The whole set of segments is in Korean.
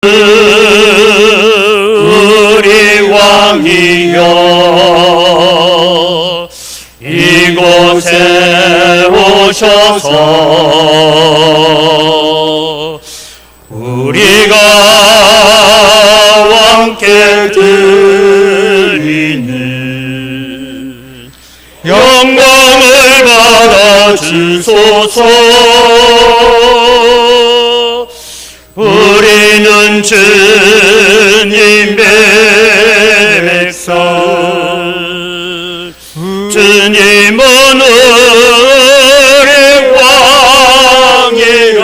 우리 왕이여 이곳에 오셔서 우리가 왕께 드리는 영광을 받아 주소서. 우리는 주님의 백성, 주님은 우리 왕이라.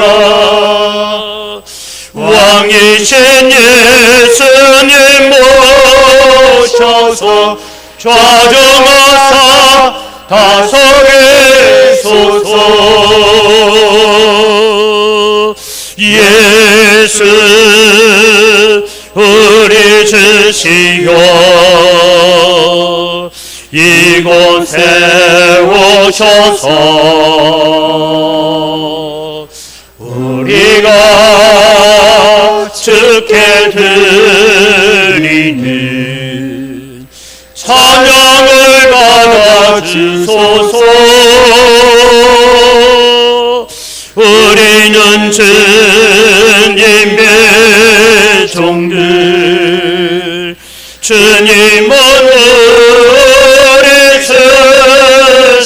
왕이신 예수님 모셔서 좌정하사 다스리소서. 예수 우리 주시여 이곳에 오셔서 우리가 주께 드리는 찬양을 받아 주소서. 우리는 주님의 종들, 주님은 우리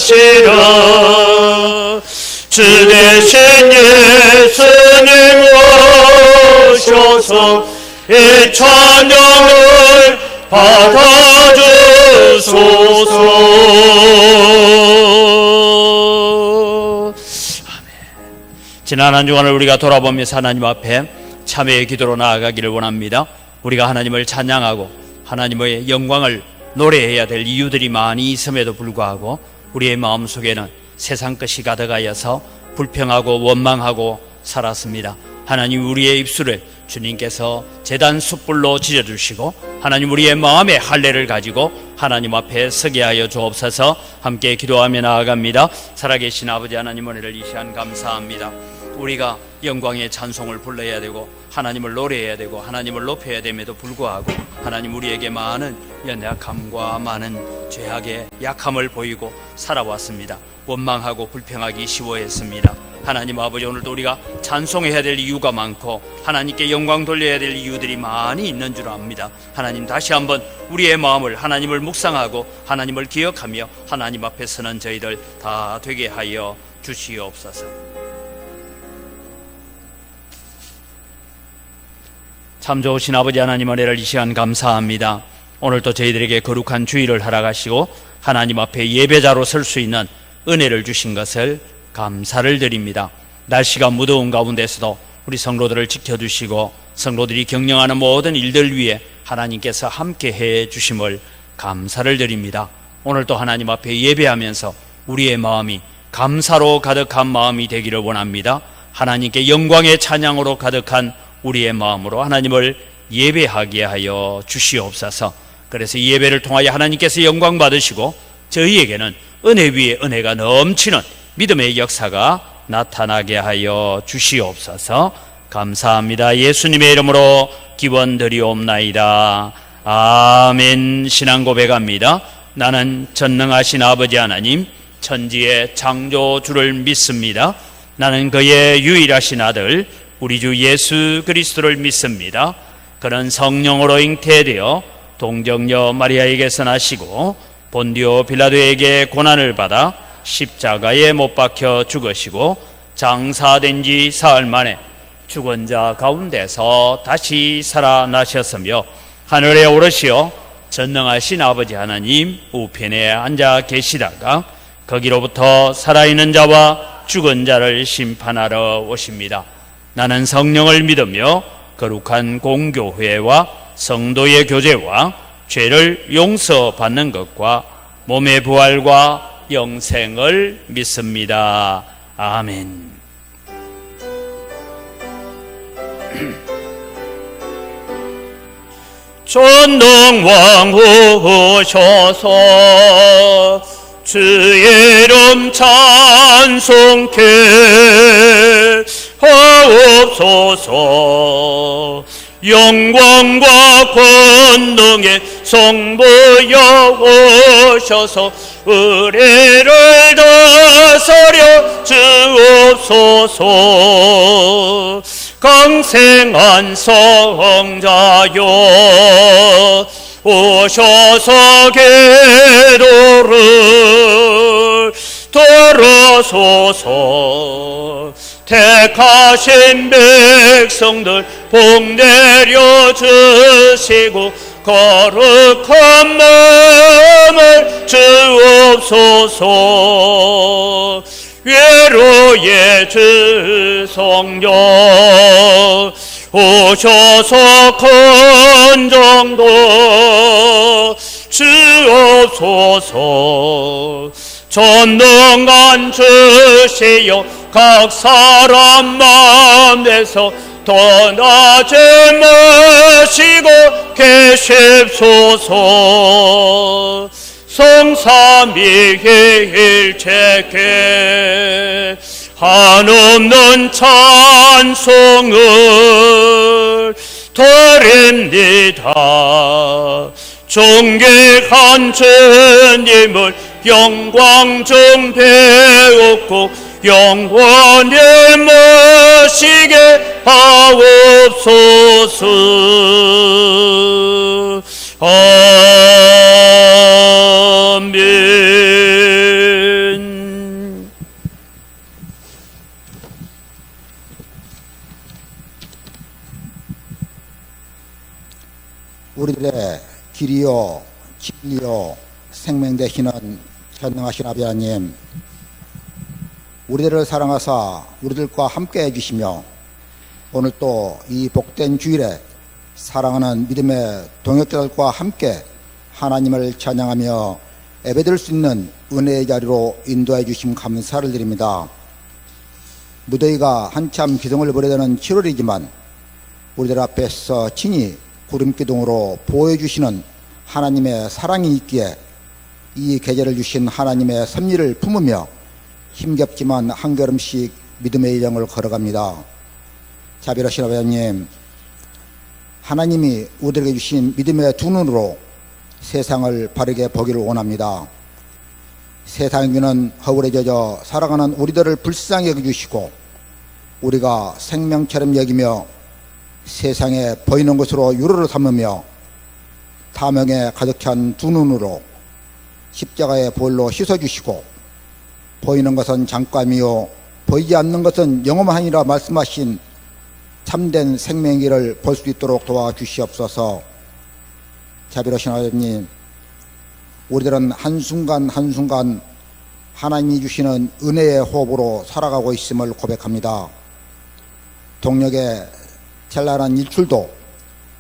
주시라. 주 대신 예수님 오셔서 이 찬양을 받아주소서. 지난 한 주간을 우리가 돌아보면서 하나님 앞에 참회의 기도로 나아가기를 원합니다. 우리가 하나님을 찬양하고 하나님의 영광을 노래해야 될 이유들이 많이 있음에도 불구하고 우리의 마음속에는 세상 것이 가득하여서 불평하고 원망하고 살았습니다. 하나님 우리의 입술을 주님께서 제단 숯불로 지져주시고 하나님 우리의 마음에 할례를 가지고 하나님 앞에 서게 하여 주옵소서. 함께 기도하며 나아갑니다. 살아계신 아버지 하나님 은혜를 이 시간 감사합니다. 우리가 영광의 찬송을 불러야 되고 하나님을 노래해야 되고 하나님을 높여야 됨에도 불구하고 하나님 우리에게 많은 연약함과 많은 죄악의 약함을 보이고 살아왔습니다. 원망하고 불평하기 쉬워했습니다. 하나님 아버지 오늘도 우리가 찬송해야 될 이유가 많고 하나님께 영광 돌려야 될 이유들이 많이 있는 줄 압니다. 하나님 다시 한번 우리의 마음을 하나님을 묵상하고 하나님을 기억하며 하나님 앞에 서는 저희들 다 되게 하여 주시옵소서. 참 좋으신 아버지 하나님 은혜를 이 시간 감사합니다. 오늘도 저희들에게 거룩한 주일을 허락하시고 하나님 앞에 예배자로 설 수 있는 은혜를 주신 것을 감사를 드립니다. 날씨가 무더운 가운데서도 우리 성도들을 지켜주시고 성도들이 경영하는 모든 일들 위에 하나님께서 함께해 주심을 감사를 드립니다. 오늘도 하나님 앞에 예배하면서 우리의 마음이 감사로 가득한 마음이 되기를 원합니다. 하나님께 영광의 찬양으로 가득한 우리의 마음으로 하나님을 예배하게 하여 주시옵소서. 그래서 이 예배를 통하여 하나님께서 영광 받으시고 저희에게는 은혜 위에 은혜가 넘치는 믿음의 역사가 나타나게 하여 주시옵소서. 감사합니다. 예수님의 이름으로 기원드리옵나이다. 아멘. 신앙 고백합니다. 나는 전능하신 아버지 하나님 천지의 창조주를 믿습니다. 나는 그의 유일하신 아들 우리 주 예수 그리스도를 믿습니다. 그는 성령으로 잉태되어 동정녀 마리아에게서 나시고 본디오 빌라도에게 고난을 받아 십자가에 못 박혀 죽으시고 장사된 지 사흘 만에 죽은 자 가운데서 다시 살아나셨으며 하늘에 오르시어 전능하신 아버지 하나님 우편에 앉아 계시다가 거기로부터 살아있는 자와 죽은 자를 심판하러 오십니다. 나는 성령을 믿으며 거룩한 공교회와 성도의 교제와 죄를 용서받는 것과 몸의 부활과 영생을 믿습니다. 아멘. 전능왕 오셔서 주의 이름 찬송케 하옵소서. 영광과 권능의 성부여 오셔서 의뢰를 다스려 주옵소서. 강생한 성자여 오셔서 기도를 들어소서. 택하신 백성들 복 내려 주시고 거룩한 마음을 주옵소서. 위로의 주 성령 오셔서 건정도 주옵소서. 전능한 주시여 각 사람 마음에서 떠나지 마시고 계십소서. 성삼위일체께 한없는 찬송을 드립니다. 존귀한 주님을 영광 중 배웠고 영원히 모시게 하옵소서. 아멘. 우리들의 길이요 진리요 생명 되시는 전능하신 아버지 하나님, 우리들을 사랑하사 우리들과 함께 해주시며 오늘 또 이 복된 주일에 사랑하는 믿음의 동역자들과 함께 하나님을 찬양하며 예배드릴 수 있는 은혜의 자리로 인도해 주심 감사를 드립니다. 무더위가 한참 기승을 부려되는 7월이지만 우리들 앞에서 친히 구름기둥으로 보여주시는 하나님의 사랑이 있기에 이 계절을 주신 하나님의 섭리를 품으며 힘겹지만 한 걸음씩 믿음의 일정을 걸어갑니다. 자비로우신 아버지님, 하나님이 우리에게 주신 믿음의 두 눈으로 세상을 바르게 보기를 원합니다. 세상의 귀는 허울에 젖어 살아가는 우리들을 불쌍히 여겨주시고 우리가 생명처럼 여기며 세상에 보이는 것으로 유로를 삼으며 탐욕에 가득 찬 두 눈으로 십자가의 볼로 씻어주시고 보이는 것은 잠깐이요 보이지 않는 것은 영원하니라 말씀하신 참된 생명의 길을 볼 수 있도록 도와주시옵소서. 자비로우신 하나님, 우리들은 한순간 한순간 하나님이 주시는 은혜의 호흡으로 살아가고 있음을 고백합니다. 동력의 찬란한 일출도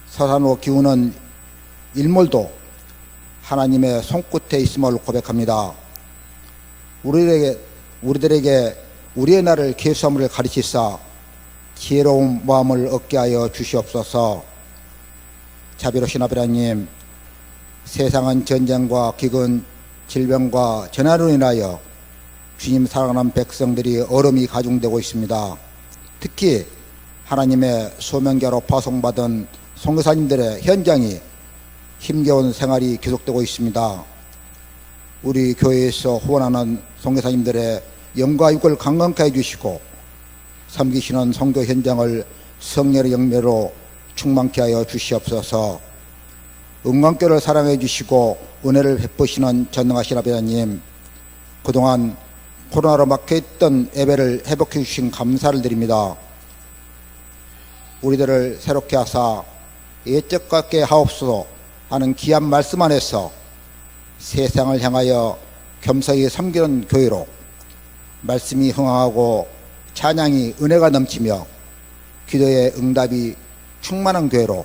서산으로 기우는 일몰도 하나님의 손끝에 있음을 고백합니다. 우리들에게 우리의 날을 계수함을 가르치사 지혜로운 마음을 얻게 하여 주시옵소서. 자비로우신 아버지 하나님, 세상은 전쟁과 기근, 질병과 전화로 인하여 주님 사랑하는 백성들이 얼음이 가중되고 있습니다. 특히 하나님의 소명자로 파송받은 선교사님들의 현장이 힘겨운 생활이 계속되고 있습니다. 우리 교회에서 후원하는 선교사님들의 영과 육을 강건케 해주시고 섬기시는 선교 현장을 성령의 영매로 충만케 하여 주시옵소서. 은광교를 사랑해 주시고 은혜를 베푸시는 전능하신 아버지 하나님, 그동안 코로나로 막혀있던 예배를 회복해 주신 감사를 드립니다. 우리들을 새롭게 하사 예적 같게 하옵소서 하는 귀한 말씀 안에서 세상을 향하여 겸손히 섬기는 교회로, 말씀이 흥황하고 찬양이 은혜가 넘치며 기도의 응답이 충만한 교회로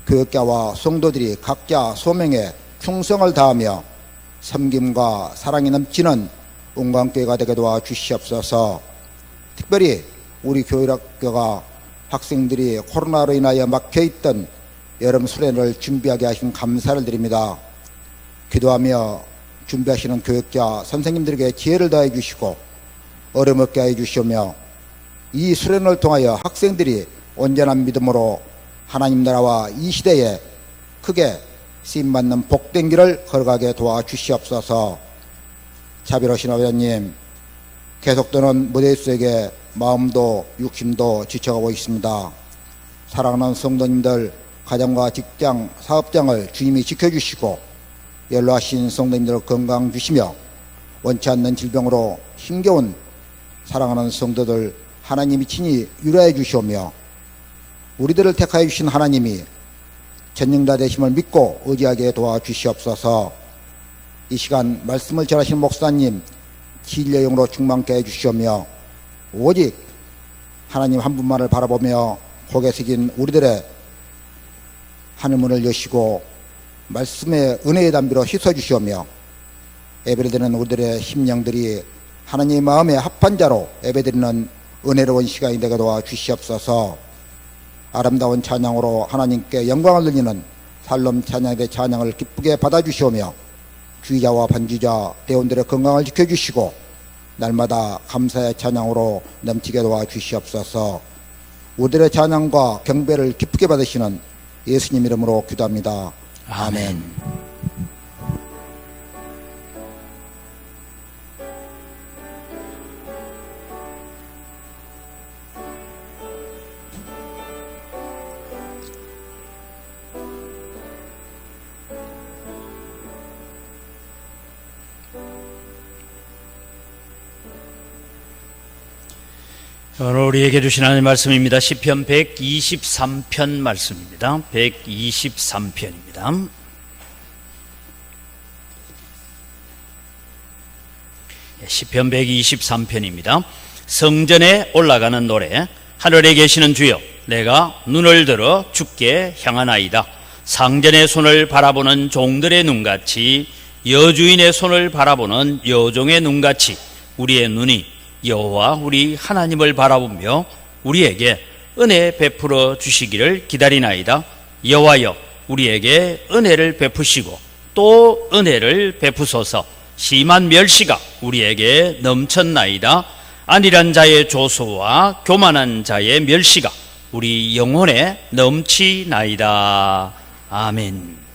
교역자와 성도들이 각자 소명에 충성을 다하며 섬김과 사랑이 넘치는 은광교회가 되게 도와주시옵소서. 특별히 우리 교회학교가 학생들이 코로나로 인하여 막혀있던 여름 수련을 준비하게 하신 감사를 드립니다. 기도하며 준비하시는 교역자 선생님들에게 지혜를 더해 주시고 어려움 없게 해 주시며 이 수련을 통하여 학생들이 온전한 믿음으로 하나님 나라와 이 시대에 크게 쓰임받는 복된 길을 걸어가게 도와주시옵소서. 자비로우신 아버지님, 계속되는 무대수에게 마음도 육심도 지쳐가고 있습니다. 사랑하는 성도님들, 가정과 직장, 사업장을 주님이 지켜주시고 연로하신 성도님들 건강 주시며 원치 않는 질병으로 힘겨운 사랑하는 성도들 하나님이 친히 위로해 주시오며 우리들을 택하여 주신 하나님이 전능자 되심을 믿고 의지하게 도와주시옵소서. 이 시간 말씀을 전하신 목사님 진리의 영으로 충만케 해주시오며 오직 하나님 한 분만을 바라보며 고개 숙인 우리들의 하늘문을 여시고 말씀의 은혜의 담비로 씻어주시오며 예배드리는 우리들의 심령들이 하나님의 마음에 합한 자로 예배드리는 은혜로운 시간이 되게 도와주시옵소서. 아름다운 찬양으로 하나님께 영광을 돌리는 살롬 찬양의 찬양을 기쁘게 받아주시오며 주의자와 반주자 대원들의 건강을 지켜주시고 날마다 감사의 찬양으로 넘치게 도와주시옵소서. 우리들의 찬양과 경배를 기쁘게 받으시는 예수님 이름으로 기도합니다. 아멘. 오늘 우리에게 주신 하나님 말씀입니다. 시편 123편 말씀입니다. 123편입니다. 시편 123편입니다. 성전에 올라가는 노래. 하늘에 계시는 주여, 내가 눈을 들어 주께 향하나이다. 상전의 손을 바라보는 종들의 눈같이, 여주인의 손을 바라보는 여종의 눈같이 우리의 눈이 여호와 우리 하나님을 바라보며 우리에게 은혜 베풀어 주시기를 기다리나이다. 여호와여, 우리에게 은혜를 베푸시고 또 은혜를 베푸소서. 심한 멸시가 우리에게 넘쳤나이다. 안일한 자의 조소와 교만한 자의 멸시가 우리 영혼에 넘치나이다. 아멘.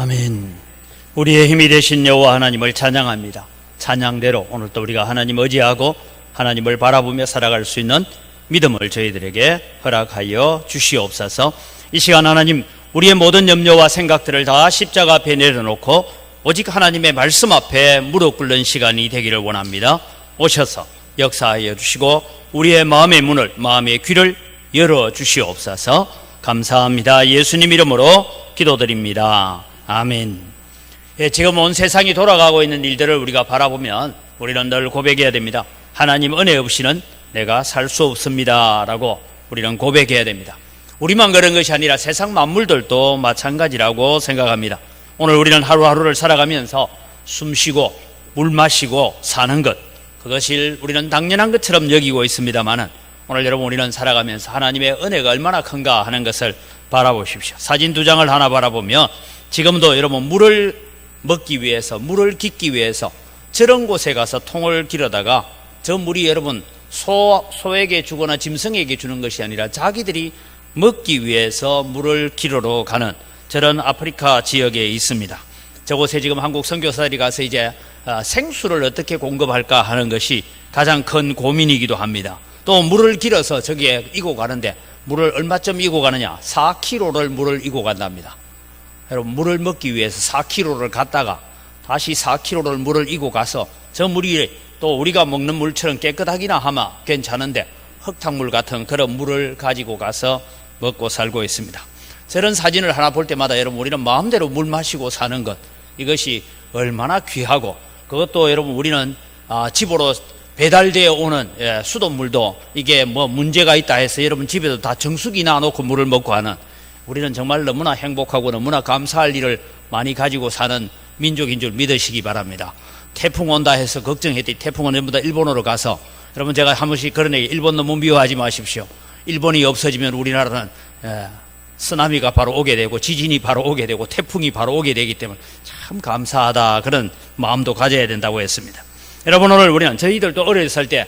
아멘. 우리의 힘이 되신 여호와 하나님을 찬양합니다. 찬양대로 오늘 또 우리가 하나님 의지하고 하나님을 바라보며 살아갈 수 있는 믿음을 저희들에게 허락하여 주시옵소서. 이 시간 하나님, 우리의 모든 염려와 생각들을 다 십자가 앞에 내려놓고 오직 하나님의 말씀 앞에 무릎 꿇는 시간이 되기를 원합니다. 오셔서 역사하여 주시고 우리의 마음의 문을, 마음의 귀를 열어 주시옵소서. 감사합니다. 예수님 이름으로 기도드립니다. 아멘. 지금 온 세상이 돌아가고 있는 일들을 우리가 바라보면 우리는 늘 고백해야 됩니다. 하나님 은혜 없이는 내가 살 수 없습니다 라고 우리는 고백해야 됩니다. 우리만 그런 것이 아니라 세상 만물들도 마찬가지라고 생각합니다. 오늘 우리는 하루하루를 살아가면서 숨쉬고 물 마시고 사는 것, 그것을 우리는 당연한 것처럼 여기고 있습니다만은 오늘 여러분, 우리는 살아가면서 하나님의 은혜가 얼마나 큰가 하는 것을 바라보십시오. 사진 두 장을 하나 바라보면 지금도 여러분, 물을 먹기 위해서, 물을 깃기 위해서 저런 곳에 가서 통을 길어다가 저 물이 여러분 소에게 주거나 짐승에게 주는 것이 아니라 자기들이 먹기 위해서 물을 길어로 가는 저런 아프리카 지역에 있습니다. 저곳에 지금 한국 선교사들이 가서 이제 생수를 어떻게 공급할까 하는 것이 가장 큰 고민이기도 합니다. 또 물을 길어서 저기에 이고 가는데 물을 얼마쯤 이고 가느냐? 4km를 물을 이고 간답니다. 여러분, 물을 먹기 위해서 4km를 갔다가 다시 4km를 물을 이고 가서 저 물이 또 우리가 먹는 물처럼 깨끗하기나 하면 괜찮은데 흙탕물 같은 그런 물을 가지고 가서 먹고 살고 있습니다. 저런 사진을 하나 볼 때마다 여러분, 우리는 마음대로 물 마시고 사는 것, 이것이 얼마나 귀하고, 그것도 여러분 우리는 집으로 배달되어 오는 수돗물도 이게 뭐 문제가 있다 해서 여러분 집에도 다 정수기 놔놓고 물을 먹고 하는, 우리는 정말 너무나 행복하고 너무나 감사할 일을 많이 가지고 사는 민족인 줄 믿으시기 바랍니다. 태풍 온다 해서 걱정했더니 태풍은 전부 다 일본으로 가서, 여러분 제가 한 번씩 그런 얘기, 일본 너무 미워하지 마십시오. 일본이 없어지면 우리나라는 쓰나미가 바로 오게 되고 지진이 바로 오게 되고 태풍이 바로 오게 되기 때문에 참 감사하다, 그런 마음도 가져야 된다고 했습니다. 여러분, 오늘 우리는 저희들도 어렸을 때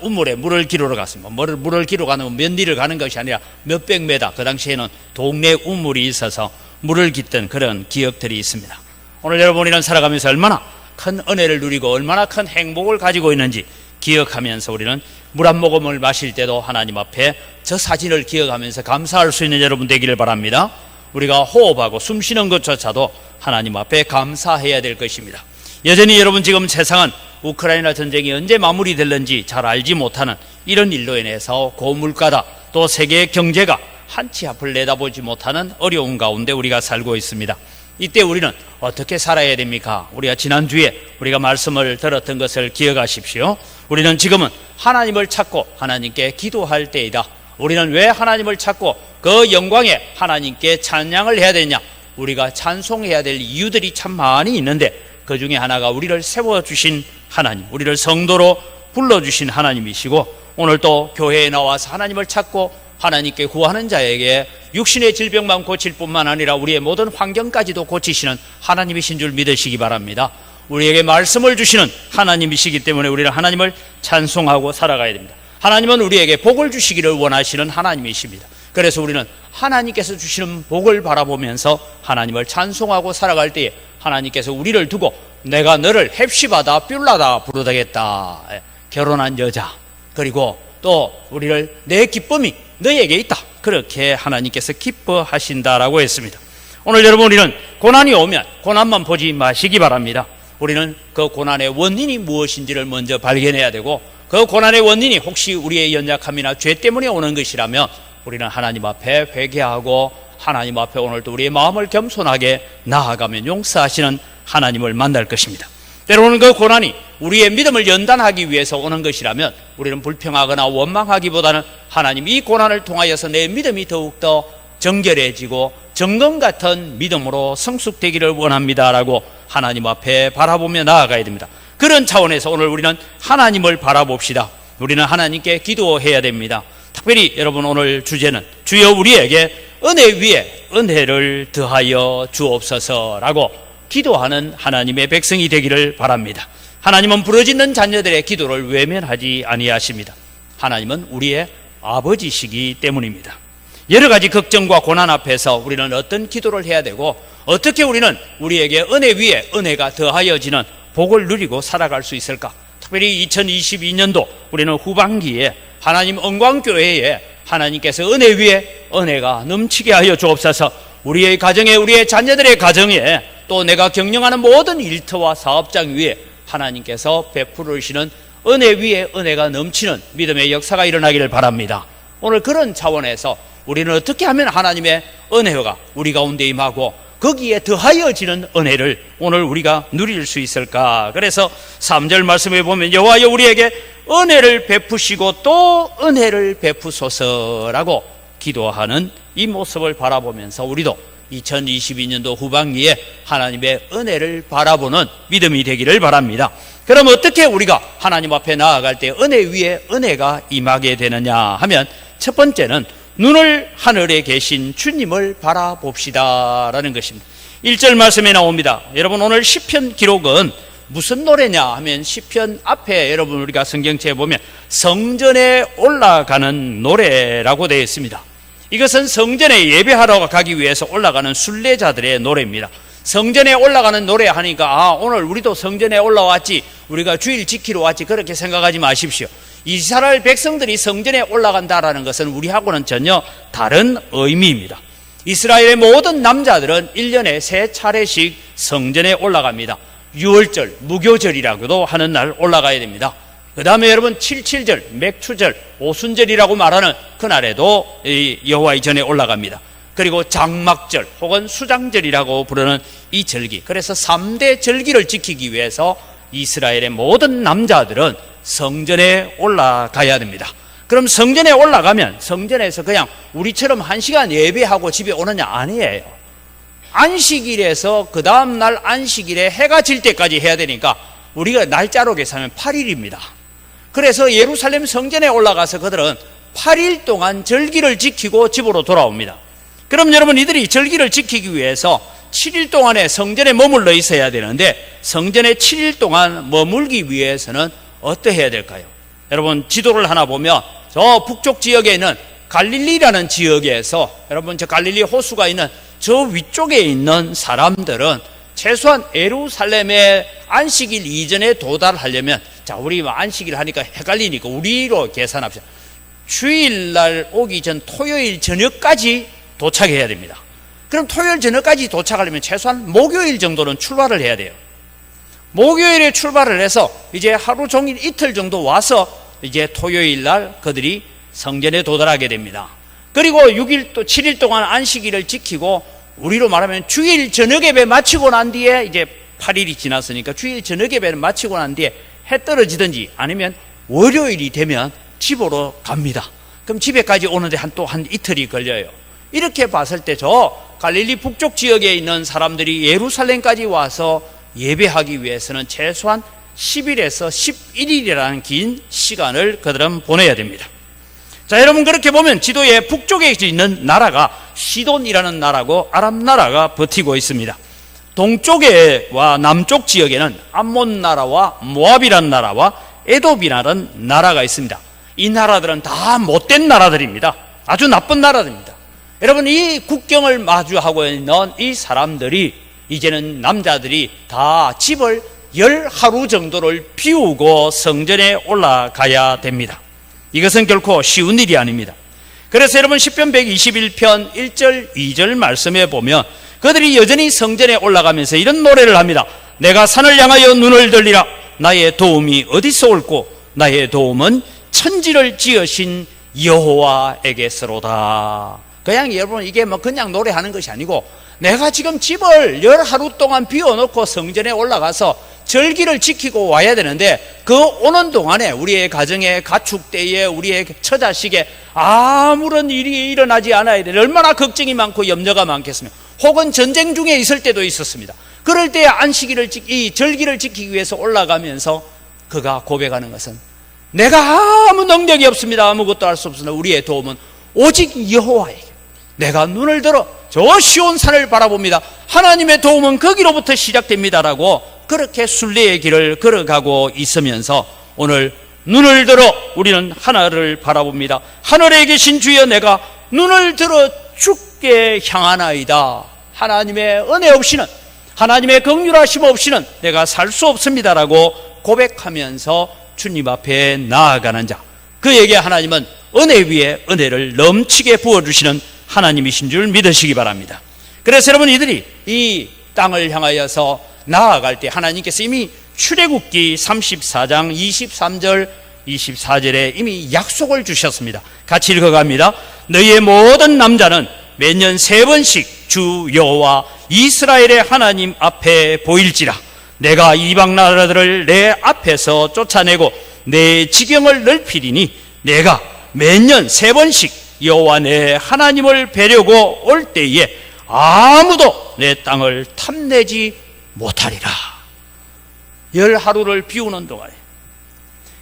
우물에 물을 기르러 갔습니다. 물을 기르러 가는 몇 리를 가는 것이 아니라 몇백 메다, 그 당시에는 동네 우물이 있어서 물을 깃던 그런 기억들이 있습니다. 오늘 여러분, 우리는 살아가면서 얼마나 큰 은혜를 누리고 얼마나 큰 행복을 가지고 있는지 기억하면서 우리는 물 한 모금을 마실 때도 하나님 앞에 저 사진을 기억하면서 감사할 수 있는 여러분 되기를 바랍니다. 우리가 호흡하고 숨 쉬는 것조차도 하나님 앞에 감사해야 될 것입니다. 여전히 여러분, 지금 세상은 우크라이나 전쟁이 언제 마무리될는지 잘 알지 못하는 이런 일로 인해서 고물가다, 또 세계의 경제가 한치 앞을 내다보지 못하는 어려운 가운데 우리가 살고 있습니다. 이때 우리는 어떻게 살아야 됩니까? 우리가 지난주에 우리가 말씀을 들었던 것을 기억하십시오. 우리는 지금은 하나님을 찾고 하나님께 기도할 때이다. 우리는 왜 하나님을 찾고 그 영광에 하나님께 찬양을 해야 되냐? 우리가 찬송해야 될 이유들이 참 많이 있는데 그 중에 하나가 우리를 세워주신 하나님, 우리를 성도로 불러주신 하나님이시고, 오늘 또 교회에 나와서 하나님을 찾고 하나님께 구하는 자에게 육신의 질병만 고칠 뿐만 아니라 우리의 모든 환경까지도 고치시는 하나님이신 줄 믿으시기 바랍니다. 우리에게 말씀을 주시는 하나님이시기 때문에 우리는 하나님을 찬송하고 살아가야 됩니다. 하나님은 우리에게 복을 주시기를 원하시는 하나님이십니다. 그래서 우리는 하나님께서 주시는 복을 바라보면서 하나님을 찬송하고 살아갈 때에 하나님께서 우리를 두고 내가 너를 헵시바다 뷸라다 부르다겠다, 결혼한 여자, 그리고 또 우리를 내 기쁨이 너에게 있다, 그렇게 하나님께서 기뻐하신다라고 했습니다. 오늘 여러분, 우리는 고난이 오면 고난만 보지 마시기 바랍니다. 우리는 그 고난의 원인이 무엇인지를 먼저 발견해야 되고, 그 고난의 원인이 혹시 우리의 연약함이나 죄 때문에 오는 것이라면 우리는 하나님 앞에 회개하고 하나님 앞에 오늘도 우리의 마음을 겸손하게 나아가면 용서하시는 하나님을 만날 것입니다. 때로는 그 고난이 우리의 믿음을 연단하기 위해서 오는 것이라면 우리는 불평하거나 원망하기보다는 하나님, 이 고난을 통하여서 내 믿음이 더욱더 정결해지고 정금 같은 믿음으로 성숙되기를 원합니다라고 하나님 앞에 바라보며 나아가야 됩니다. 그런 차원에서 오늘 우리는 하나님을 바라봅시다. 우리는 하나님께 기도해야 됩니다. 특별히 여러분, 오늘 주제는 주여 우리에게 은혜 위에 은혜를 더하여 주옵소서라고 기도하는 하나님의 백성이 되기를 바랍니다. 하나님은 부르짖는 자녀들의 기도를 외면하지 아니하십니다. 하나님은 우리의 아버지시기 때문입니다. 여러 가지 걱정과 고난 앞에서 우리는 어떤 기도를 해야 되고 어떻게 우리는 우리에게 은혜 위에 은혜가 더하여지는 복을 누리고 살아갈 수 있을까? 특별히 2022년도 우리는 후반기에 하나님 영광교회에 하나님께서 은혜 위에 은혜가 넘치게 하여 주옵소서. 우리의 가정에, 우리의 자녀들의 가정에, 또 내가 경영하는 모든 일터와 사업장 위에 하나님께서 베풀으시는 은혜 위에 은혜가 넘치는 믿음의 역사가 일어나기를 바랍니다. 오늘 그런 차원에서 우리는 어떻게 하면 하나님의 은혜가 우리 가운데 임하고 거기에 더하여지는 은혜를 오늘 우리가 누릴 수 있을까? 그래서 3절 말씀에 보면 여호와여 우리에게 은혜를 베푸시고 또 은혜를 베푸소서라고 기도하는 이 모습을 바라보면서 우리도 2022년도 후반기에 하나님의 은혜를 바라보는 믿음이 되기를 바랍니다. 그럼 어떻게 우리가 하나님 앞에 나아갈 때 은혜 위에 은혜가 임하게 되느냐 하면 첫 번째는 눈을 하늘에 계신 주님을 바라봅시다라는 것입니다. 1절 말씀에 나옵니다. 여러분 오늘 시편 기록은 무슨 노래냐 하면 시편 앞에 여러분 우리가 성경책에 보면 성전에 올라가는 노래라고 되어 있습니다. 이것은 성전에 예배하러 가기 위해서 올라가는 순례자들의 노래입니다. 성전에 올라가는 노래 하니까 오늘 우리도 성전에 올라왔지, 우리가 주일 지키러 왔지, 그렇게 생각하지 마십시오. 이스라엘 백성들이 성전에 올라간다라는 것은 우리하고는 전혀 다른 의미입니다. 이스라엘의 모든 남자들은 1년에 3차례씩 성전에 올라갑니다. 6월절, 무교절이라고도 하는 날 올라가야 됩니다. 그 다음에 여러분 77절, 맥추절, 오순절이라고 말하는 그날에도 여호와의 전에 올라갑니다. 그리고 장막절 혹은 수장절이라고 부르는 이 절기, 그래서 3대 절기를 지키기 위해서 이스라엘의 모든 남자들은 성전에 올라가야 됩니다. 그럼 성전에 올라가면 성전에서 그냥 우리처럼 1시간 예배하고 집에 오느냐? 아니에요. 안식일에서 그 다음날 안식일에 해가 질 때까지 해야 되니까 우리가 날짜로 계산하면 8일입니다. 그래서 예루살렘 성전에 올라가서 그들은 8일 동안 절기를 지키고 집으로 돌아옵니다. 그럼 여러분 이들이 절기를 지키기 위해서 7일 동안에 성전에 머물러 있어야 되는데 성전에 7일 동안 머물기 위해서는 어떻게 해야 될까요? 여러분 지도를 하나 보면 저 북쪽 지역에 있는 갈릴리라는 지역에서 여러분 저 갈릴리 호수가 있는 저 위쪽에 있는 사람들은 최소한 예루살렘의 안식일 이전에 도달하려면, 자 우리 안식일 하니까 헷갈리니까 우리로 계산합시다. 주일날 오기 전 토요일 저녁까지 도착해야 됩니다. 그럼 토요일 저녁까지 도착하려면 최소한 목요일 정도는 출발을 해야 돼요. 목요일에 출발을 해서 이제 하루 종일 이틀 정도 와서 이제 토요일 날 그들이 성전에 도달하게 됩니다. 그리고 6일 또 7일 동안 안식일을 지키고 우리로 말하면 주일 저녁 예배 마치고 난 뒤에 이제 8일이 지났으니까 주일 저녁 예배를 마치고 난 뒤에 해 떨어지든지 아니면 월요일이 되면 집으로 갑니다. 그럼 집에까지 오는데 한 이틀이 걸려요. 이렇게 봤을 때 저 갈릴리 북쪽 지역에 있는 사람들이 예루살렘까지 와서 예배하기 위해서는 최소한 10일에서 11일이라는 긴 시간을 그들은 보내야 됩니다. 자, 여러분 그렇게 보면 지도의 북쪽에 있는 나라가 시돈이라는 나라고 아람 나라가 버티고 있습니다. 동쪽에와 남쪽 지역에는 암몬 나라와 모압이라는 나라와 에돔이라는 나라가 있습니다. 이 나라들은 다 못된 나라들입니다. 아주 나쁜 나라들입니다. 여러분 이 국경을 마주하고 있는 이 사람들이 이제는 남자들이 다 집을 10하루 정도를 비우고 성전에 올라가야 됩니다. 이것은 결코 쉬운 일이 아닙니다. 그래서 여러분 시편 121편 1절 2절 말씀에 보면 그들이 여전히 성전에 올라가면서 이런 노래를 합니다. 내가 산을 향하여 눈을 들리라. 나의 도움이 어디서 올꼬? 나의 도움은 천지를 지으신 여호와에게서로다. 그냥 여러분 이게 뭐 그냥 노래하는 것이 아니고 내가 지금 집을 10하루 동안 비워놓고 성전에 올라가서 절기를 지키고 와야 되는데 그 오는 동안에 우리의 가정에 가축 때에 우리의 처자식에 아무런 일이 일어나지 않아야 돼. 얼마나 걱정이 많고 염려가 많겠으며 혹은 전쟁 중에 있을 때도 있었습니다. 그럴 때 이 절기를 지키기 위해서 올라가면서 그가 고백하는 것은 내가 아무 능력이 없습니다. 아무것도 할 수 없으나 우리의 도움은 오직 여호와에게. 내가 눈을 들어 저 시온산을 바라봅니다. 하나님의 도움은 거기로부터 시작됩니다라고 그렇게 순례의 길을 걸어가고 있으면서 오늘 눈을 들어 우리는 하나를 바라봅니다. 하늘에 계신 주여 내가 눈을 들어 주께 향하나이다 하나님의 은혜 없이는, 하나님의 긍휼하심 없이는 내가 살 수 없습니다라고 고백하면서 주님 앞에 나아가는 자, 그에게 하나님은 은혜 위에 은혜를 넘치게 부어주시는 하나님이신 줄 믿으시기 바랍니다. 그래서 여러분, 이들이 이 땅을 향하여서 나아갈 때 하나님께서 이미 출애굽기 34장 23절 24절에 이미 약속을 주셨습니다. 같이 읽어갑니다. 너희의 모든 남자는 매년 3번씩 주 여호와 이스라엘의 하나님 앞에 보일지라. 내가 이방 나라들을 내 앞에서 쫓아내고 내 지경을 넓히리니 내가 매년 3번씩 여호와 내 하나님을 뵈려고 올 때에 아무도 내 땅을 탐내지 못하리라. 10하루를 비우는 동안에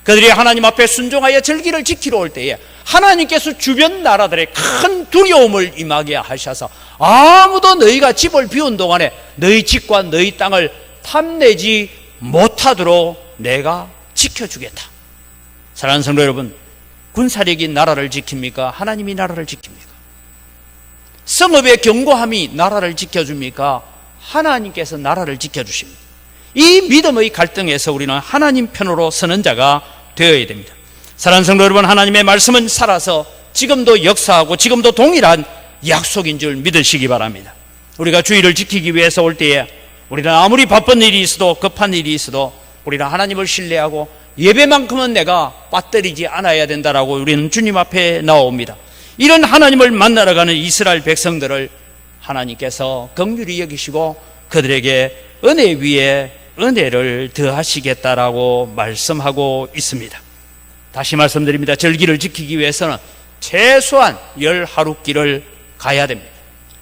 그들이 하나님 앞에 순종하여 절기를 지키러 올 때에 하나님께서 주변 나라들의 큰 두려움을 임하게 하셔서 아무도 너희가 집을 비운 동안에 너희 집과 너희 땅을 탐내지 못하도록 내가 지켜주겠다. 사랑하는 성도 여러분, 군사력이 나라를 지킵니까? 하나님이 나라를 지킵니까? 성읍의 견고함이 나라를 지켜줍니까? 하나님께서 나라를 지켜주십니다. 이 믿음의 갈등에서 우리는 하나님 편으로 서는 자가 되어야 됩니다. 사랑하는 성도 여러분, 하나님의 말씀은 살아서 지금도 역사하고 지금도 동일한 약속인 줄 믿으시기 바랍니다. 우리가 주의를 지키기 위해서 올 때에 우리는 아무리 바쁜 일이 있어도 급한 일이 있어도 우리는 하나님을 신뢰하고 예배만큼은 내가 빠뜨리지 않아야 된다라고 우리는 주님 앞에 나옵니다. 이런 하나님을 만나러 가는 이스라엘 백성들을 하나님께서 긍휼히 여기시고 그들에게 은혜 위에 은혜를 더하시겠다라고 말씀하고 있습니다. 다시 말씀드립니다. 절기를 지키기 위해서는 최소한 10하루길을 가야 됩니다.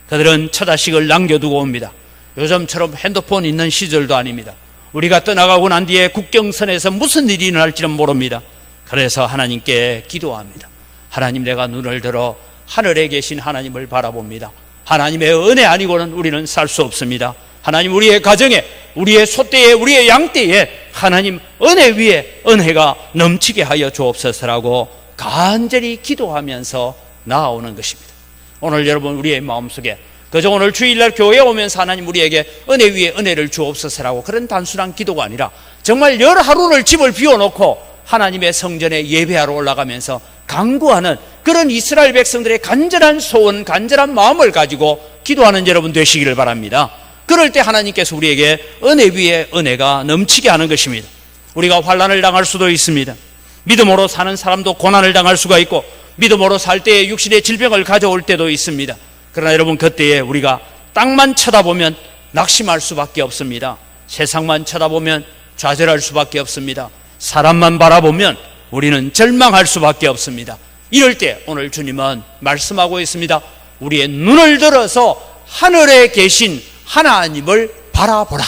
그들은 첫 자식을 남겨두고 옵니다. 요즘처럼 핸드폰 있는 시절도 아닙니다. 우리가 떠나가고 난 뒤에 국경선에서 무슨 일이 일어날지는 모릅니다. 그래서 하나님께 기도합니다. 하나님, 내가 눈을 들어 하늘에 계신 하나님을 바라봅니다. 하나님의 은혜 아니고는 우리는 살 수 없습니다. 하나님, 우리의 가정에, 우리의 소떼에, 우리의 양떼에 하나님 은혜 위에 은혜가 넘치게 하여 주옵소서라고 간절히 기도하면서 나아오는 것입니다. 오늘 여러분, 우리의 마음속에 그저 오늘 주일날 교회에 오면서 하나님 우리에게 은혜 위에 은혜를 주옵소서라고 그런 단순한 기도가 아니라 정말 10하루를 집을 비워놓고 하나님의 성전에 예배하러 올라가면서 간구하는 그런 이스라엘 백성들의 간절한 소원, 간절한 마음을 가지고 기도하는 여러분 되시기를 바랍니다. 그럴 때 하나님께서 우리에게 은혜 위에 은혜가 넘치게 하는 것입니다. 우리가 환난을 당할 수도 있습니다. 믿음으로 사는 사람도 고난을 당할 수가 있고 믿음으로 살 때에 육신의 질병을 가져올 때도 있습니다. 그러나 여러분, 그때에 우리가 땅만 쳐다보면 낙심할 수밖에 없습니다. 세상만 쳐다보면 좌절할 수밖에 없습니다. 사람만 바라보면 우리는 절망할 수밖에 없습니다. 이럴 때 오늘 주님은 말씀하고 있습니다. 우리의 눈을 들어서 하늘에 계신 하나님을 바라보라.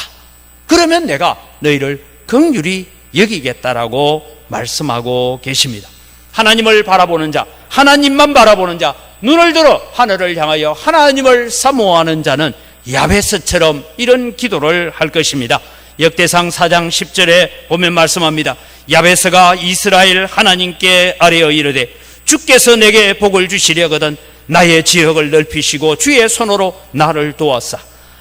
그러면 내가 너희를 긍휼히 여기겠다라고 말씀하고 계십니다. 하나님을 바라보는 자, 하나님만 바라보는 자, 눈을 들어 하늘을 향하여 하나님을 사모하는 자는 야베스처럼 이런 기도를 할 것입니다. 역대상 4장 10절에 보면 말씀합니다. 야베스가 이스라엘 하나님께 아뢰어 이르되 주께서 내게 복을 주시려거든 나의 지역을 넓히시고 주의 손으로 나를 도왔사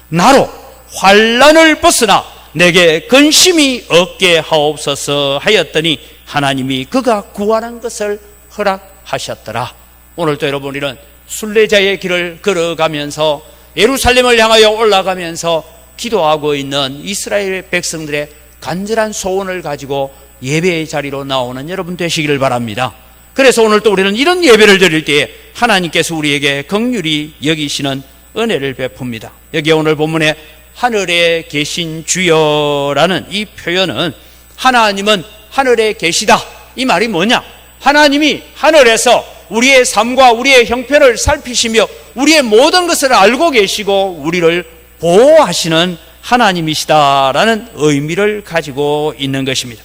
나로 환난을 벗으나 내게 근심이 없게 하옵소서 하였더니 하나님이 그가 구하는 것을 허락하셨더라. 오늘도 여러분, 우리는 순례자의 길을 걸어가면서 예루살렘을 향하여 올라가면서 기도하고 있는 이스라엘 백성들의 간절한 소원을 가지고 예배의 자리로 나오는 여러분 되시기를 바랍니다. 그래서 오늘 또 우리는 이런 예배를 드릴 때에 하나님께서 우리에게 긍휼히 여기시는 은혜를 베풉니다. 여기 오늘 본문에 하늘에 계신 주여라는 이 표현은 하나님은 하늘에 계시다, 이 말이 뭐냐? 하나님이 하늘에서 우리의 삶과 우리의 형편을 살피시며 우리의 모든 것을 알고 계시고 우리를 보호하시는 하나님이시다라는 의미를 가지고 있는 것입니다.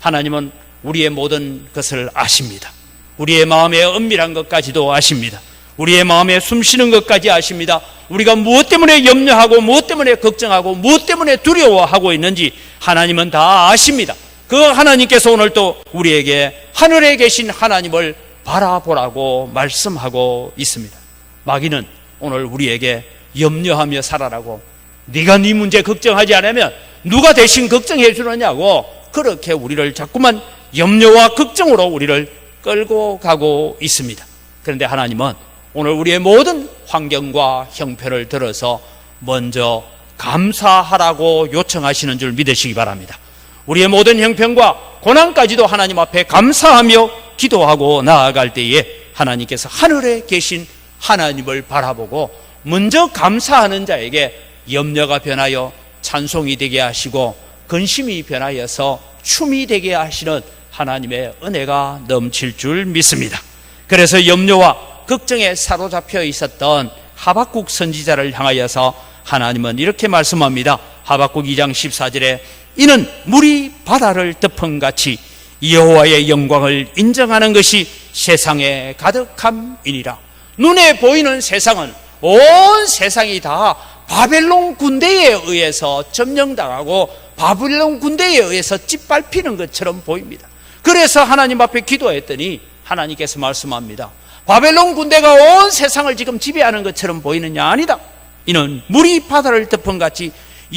하나님은 우리의 모든 것을 아십니다. 우리의 마음의 은밀한 것까지도 아십니다. 우리의 마음에 숨쉬는 것까지 아십니다. 우리가 무엇 때문에 염려하고 무엇 때문에 걱정하고 무엇 때문에 두려워하고 있는지 하나님은 다 아십니다. 그 하나님께서 오늘 또 우리에게 하늘에 계신 하나님을 바라보라고 말씀하고 있습니다. 마귀는 오늘 우리에게 염려하며 살아라고, 네가 네 문제 걱정하지 않으면 누가 대신 걱정해 주느냐고 그렇게 우리를 자꾸만 염려와 걱정으로 우리를 끌고 가고 있습니다. 그런데 하나님은 오늘 우리의 모든 환경과 형편을 들어서 먼저 감사하라고 요청하시는 줄 믿으시기 바랍니다. 우리의 모든 형편과 고난까지도 하나님 앞에 감사하며 기도하고 나아갈 때에 하나님께서 하늘에 계신 하나님을 바라보고 먼저 감사하는 자에게 염려가 변하여 찬송이 되게 하시고 근심이 변하여서 춤이 되게 하시는 하나님의 은혜가 넘칠 줄 믿습니다. 그래서 염려와 걱정에 사로잡혀 있었던 하박국 선지자를 향하여서 하나님은 이렇게 말씀합니다. 하박국 2장 14절에 이는 물이 바다를 덮음같이 여호와의 영광을 인정하는 것이 세상에 가득함이니라. 눈에 보이는 세상은 온 세상이 다 바벨론 군대에 의해서 점령당하고 바벨론 군대에 의해서 짓밟히는 것처럼 보입니다. 그래서 하나님 앞에 기도했더니 하나님께서 말씀합니다. 바벨론 군대가 온 세상을 지금 지배하는 것처럼 보이느냐? 아니다. 이는 물이 바다를 덮음같이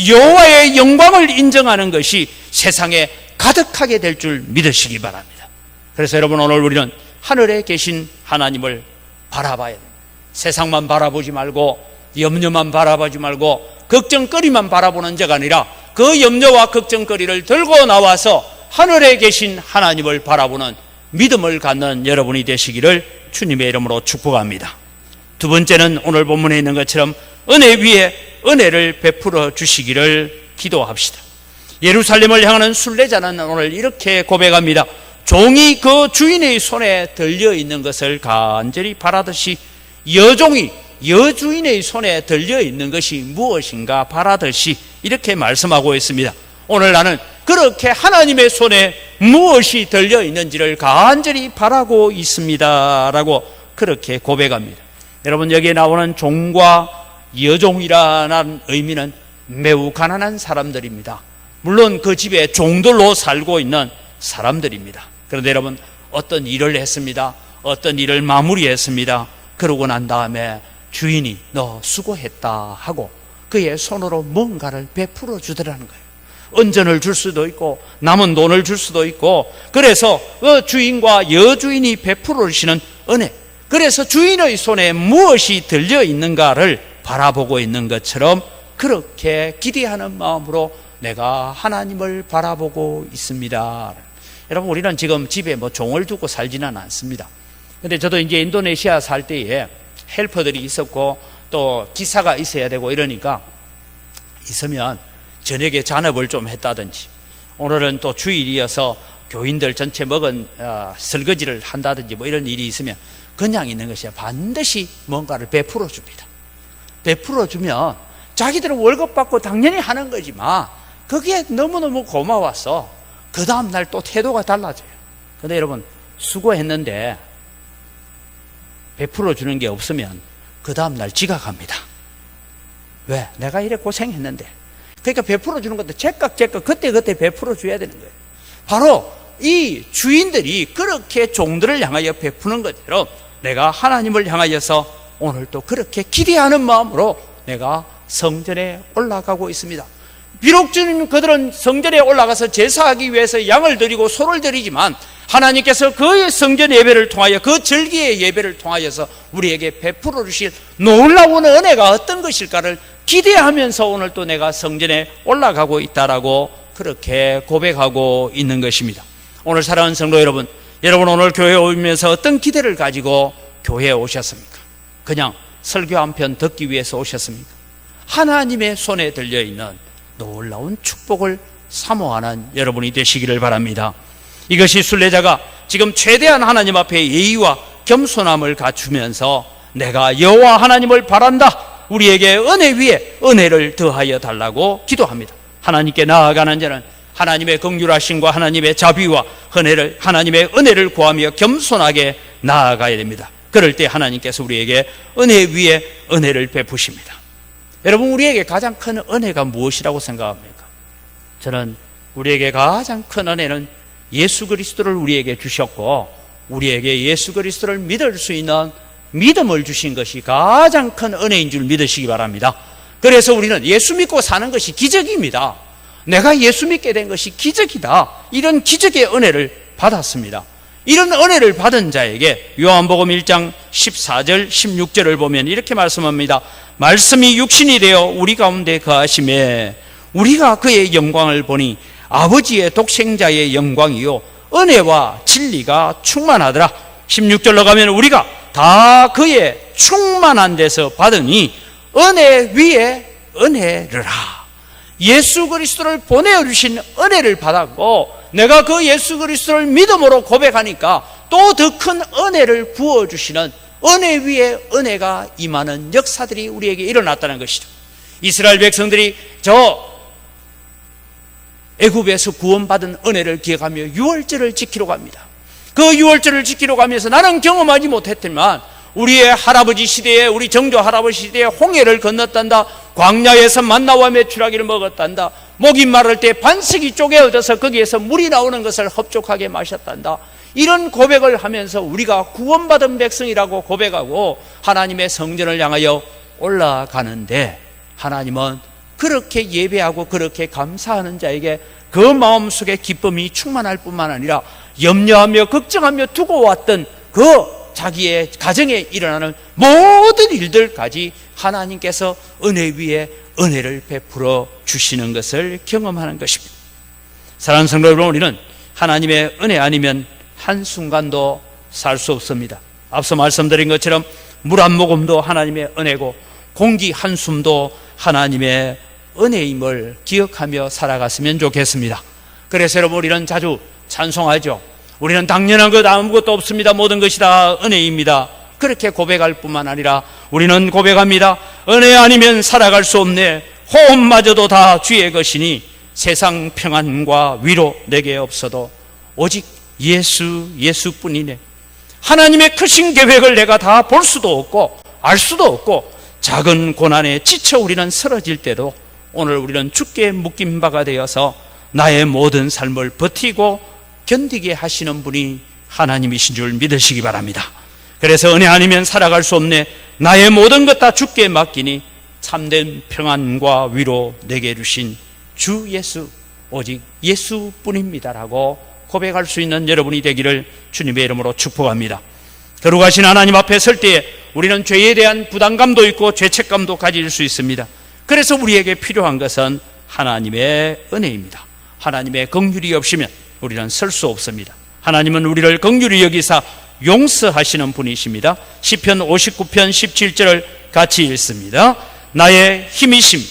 여호와의 영광을 인정하는 것이 세상에 가득하게 될 줄 믿으시기 바랍니다. 그래서 여러분, 오늘 우리는 하늘에 계신 하나님을 바라봐야 됩니다. 세상만 바라보지 말고 염려만 바라보지 말고 걱정거리만 바라보는 자가 아니라 그 염려와 걱정거리를 들고 나와서 하늘에 계신 하나님을 바라보는 믿음을 갖는 여러분이 되시기를 주님의 이름으로 축복합니다. 두 번째는 오늘 본문에 있는 것처럼 은혜 위에 은혜를 베풀어 주시기를 기도합시다. 예루살렘을 향하는 순례자는 오늘 이렇게 고백합니다. 종이 그 주인의 손에 들려 있는 것을 간절히 바라듯이 여종이 여주인의 손에 들려 있는 것이 무엇인가 바라듯이 이렇게 말씀하고 있습니다. 오늘 나는 그렇게 하나님의 손에 무엇이 들려 있는지를 간절히 바라고 있습니다 라고 그렇게 고백합니다. 여러분, 여기에 나오는 종과 여종이라는 의미는 매우 가난한 사람들입니다. 물론 그 집에 종들로 살고 있는 사람들입니다. 그런데 여러분, 어떤 일을 했습니다. 어떤 일을 마무리했습니다. 그러고 난 다음에 주인이 너 수고했다 하고 그의 손으로 뭔가를 베풀어 주더라는 거예요. 은전을 줄 수도 있고 남은 돈을 줄 수도 있고, 그래서 그 주인과 여주인이 베풀어 주시는 은혜, 그래서 주인의 손에 무엇이 들려 있는가를 바라보고 있는 것처럼 그렇게 기대하는 마음으로 내가 하나님을 바라보고 있습니다. 여러분, 우리는 지금 집에 종을 두고 살지는 않습니다. 근데 저도 이제 인도네시아 살 때에 헬퍼들이 있었고 또 기사가 있어야 되고 이러니까 있으면 저녁에 잔업을 좀 했다든지, 오늘은 또 주일이어서 교인들 전체 먹은 설거지를 한다든지 이런 일이 있으면 그냥 있는 것이 아니라 반드시 뭔가를 베풀어 줍니다. 베풀어 주면 자기들은 월급 받고 당연히 하는 거지만 그게 너무너무 고마워서 그 다음날 또 태도가 달라져요. 근데 여러분, 수고했는데 베풀어 주는 게 없으면 그 다음날 지각합니다. 왜? 내가 이래 고생했는데. 그러니까 베풀어 주는 것도 제깍 그때 베풀어 줘야 되는 거예요. 바로 이 주인들이 그렇게 종들을 향하여 베푸는 것처럼 내가 하나님을 향하여서 오늘 또 그렇게 기대하는 마음으로 내가 성전에 올라가고 있습니다. 비록 그들은 성전에 올라가서 제사하기 위해서 양을 드리고 소를 드리지만 하나님께서 그의 성전 예배를 통하여, 그 절기의 예배를 통하여서 우리에게 베풀어 주실 놀라운 은혜가 어떤 것일까를 기대하면서 오늘 또 내가 성전에 올라가고 있다라고 그렇게 고백하고 있는 것입니다. 오늘 사랑하는 성도 여러분, 여러분 오늘 교회에 오면서 어떤 기대를 가지고 교회에 오셨습니까? 그냥 설교 한 편 듣기 위해서 오셨습니까? 하나님의 손에 들려있는 놀라운 축복을 사모하는 여러분이 되시기를 바랍니다. 이것이 순례자가 지금 최대한 하나님 앞에 예의와 겸손함을 갖추면서 내가 여호와 하나님을 바란다, 우리에게 은혜 위에 은혜를 더하여 달라고 기도합니다. 하나님께 나아가는 자는 하나님의 긍휼하심과 하나님의 자비와 하나님의 은혜를 구하며 겸손하게 나아가야 됩니다. 그럴 때 하나님께서 우리에게 은혜 위에 은혜를 베푸십니다. 여러분, 우리에게 가장 큰 은혜가 무엇이라고 생각합니까? 저는 우리에게 가장 큰 은혜는 예수 그리스도를 우리에게 주셨고, 우리에게 예수 그리스도를 믿을 수 있는 믿음을 주신 것이 가장 큰 은혜인 줄 믿으시기 바랍니다. 그래서 우리는 예수 믿고 사는 것이 기적입니다. 내가 예수 믿게 된 것이 기적이다. 이런 기적의 은혜를 받았습니다. 이런 은혜를 받은 자에게 요한복음 1장 14절 16절을 보면 이렇게 말씀합니다. 말씀이 육신이 되어 우리 가운데 거하심에 우리가 그의 영광을 보니 아버지의 독생자의 영광이요 은혜와 진리가 충만하더라. 16절로 가면 우리가 다 그의 충만한 데서 받으니 은혜 위에 은혜르라. 예수 그리스도를 보내주신 은혜를 받았고 내가 그 예수 그리스도를 믿음으로 고백하니까 또 더 큰 은혜를 부어주시는 은혜 위에 은혜가 임하는 역사들이 우리에게 일어났다는 것이죠. 이스라엘 백성들이 저 애굽에서 구원받은 은혜를 기억하며 유월절을 지키러 갑니다. 그 유월절을 지키러 가면서 나는 경험하지 못했지만 우리의 할아버지 시대에 우리 정조 할아버지 시대에 홍해를 건넜단다. 광야에서 만나와 메추라기를 먹었단다. 목이 마를 때 반석이 쪼개어져서 거기에서 물이 나오는 것을 흡족하게 마셨단다. 이런 고백을 하면서 우리가 구원받은 백성이라고 고백하고 하나님의 성전을 향하여 올라가는데 하나님은 그렇게 예배하고 그렇게 감사하는 자에게 그 마음속에 기쁨이 충만할 뿐만 아니라 염려하며 걱정하며 두고 왔던 그 자기의 가정에 일어나는 모든 일들까지 하나님께서 은혜 위에 은혜를 베풀어 주시는 것을 경험하는 것입니다. 사랑하는 성도 여러분, 우리는 하나님의 은혜 아니면 한순간도 살 수 없습니다. 앞서 말씀드린 것처럼 물 한 모금도 하나님의 은혜고 공기 한숨도 하나님의 은혜임을 기억하며 살아갔으면 좋겠습니다. 그래서 여러분, 우리는 자주 찬송하죠. 우리는 당연한 것 아무것도 없습니다. 모든 것이 다 은혜입니다. 그렇게 고백할 뿐만 아니라 우리는 고백합니다. 은혜 아니면 살아갈 수 없네. 호흡마저도 다 주의 것이니 세상 평안과 위로 내게 없어도 오직 예수뿐이네. 하나님의 크신 계획을 내가 다 볼 수도 없고 알 수도 없고 작은 고난에 지쳐 우리는 쓰러질 때도 오늘 우리는 주께 묶인 바가 되어서 나의 모든 삶을 버티고 견디게 하시는 분이 하나님이신 줄 믿으시기 바랍니다. 그래서 은혜 아니면 살아갈 수 없네. 나의 모든 것 다 주께 맡기니 참된 평안과 위로 내게 주신 주 예수, 오직 예수뿐입니다라고 고백할 수 있는 여러분이 되기를 주님의 이름으로 축복합니다. 거룩하신 하나님 앞에 설 때에 우리는 죄에 대한 부담감도 있고 죄책감도 가질 수 있습니다. 그래서 우리에게 필요한 것은 하나님의 은혜입니다. 하나님의 긍휼이 없이면 우리는 설 수 없습니다. 하나님은 우리를 긍휼히 여기사 용서하시는 분이십니다. 시편 59편 17절을 같이 읽습니다. 나의 힘이시며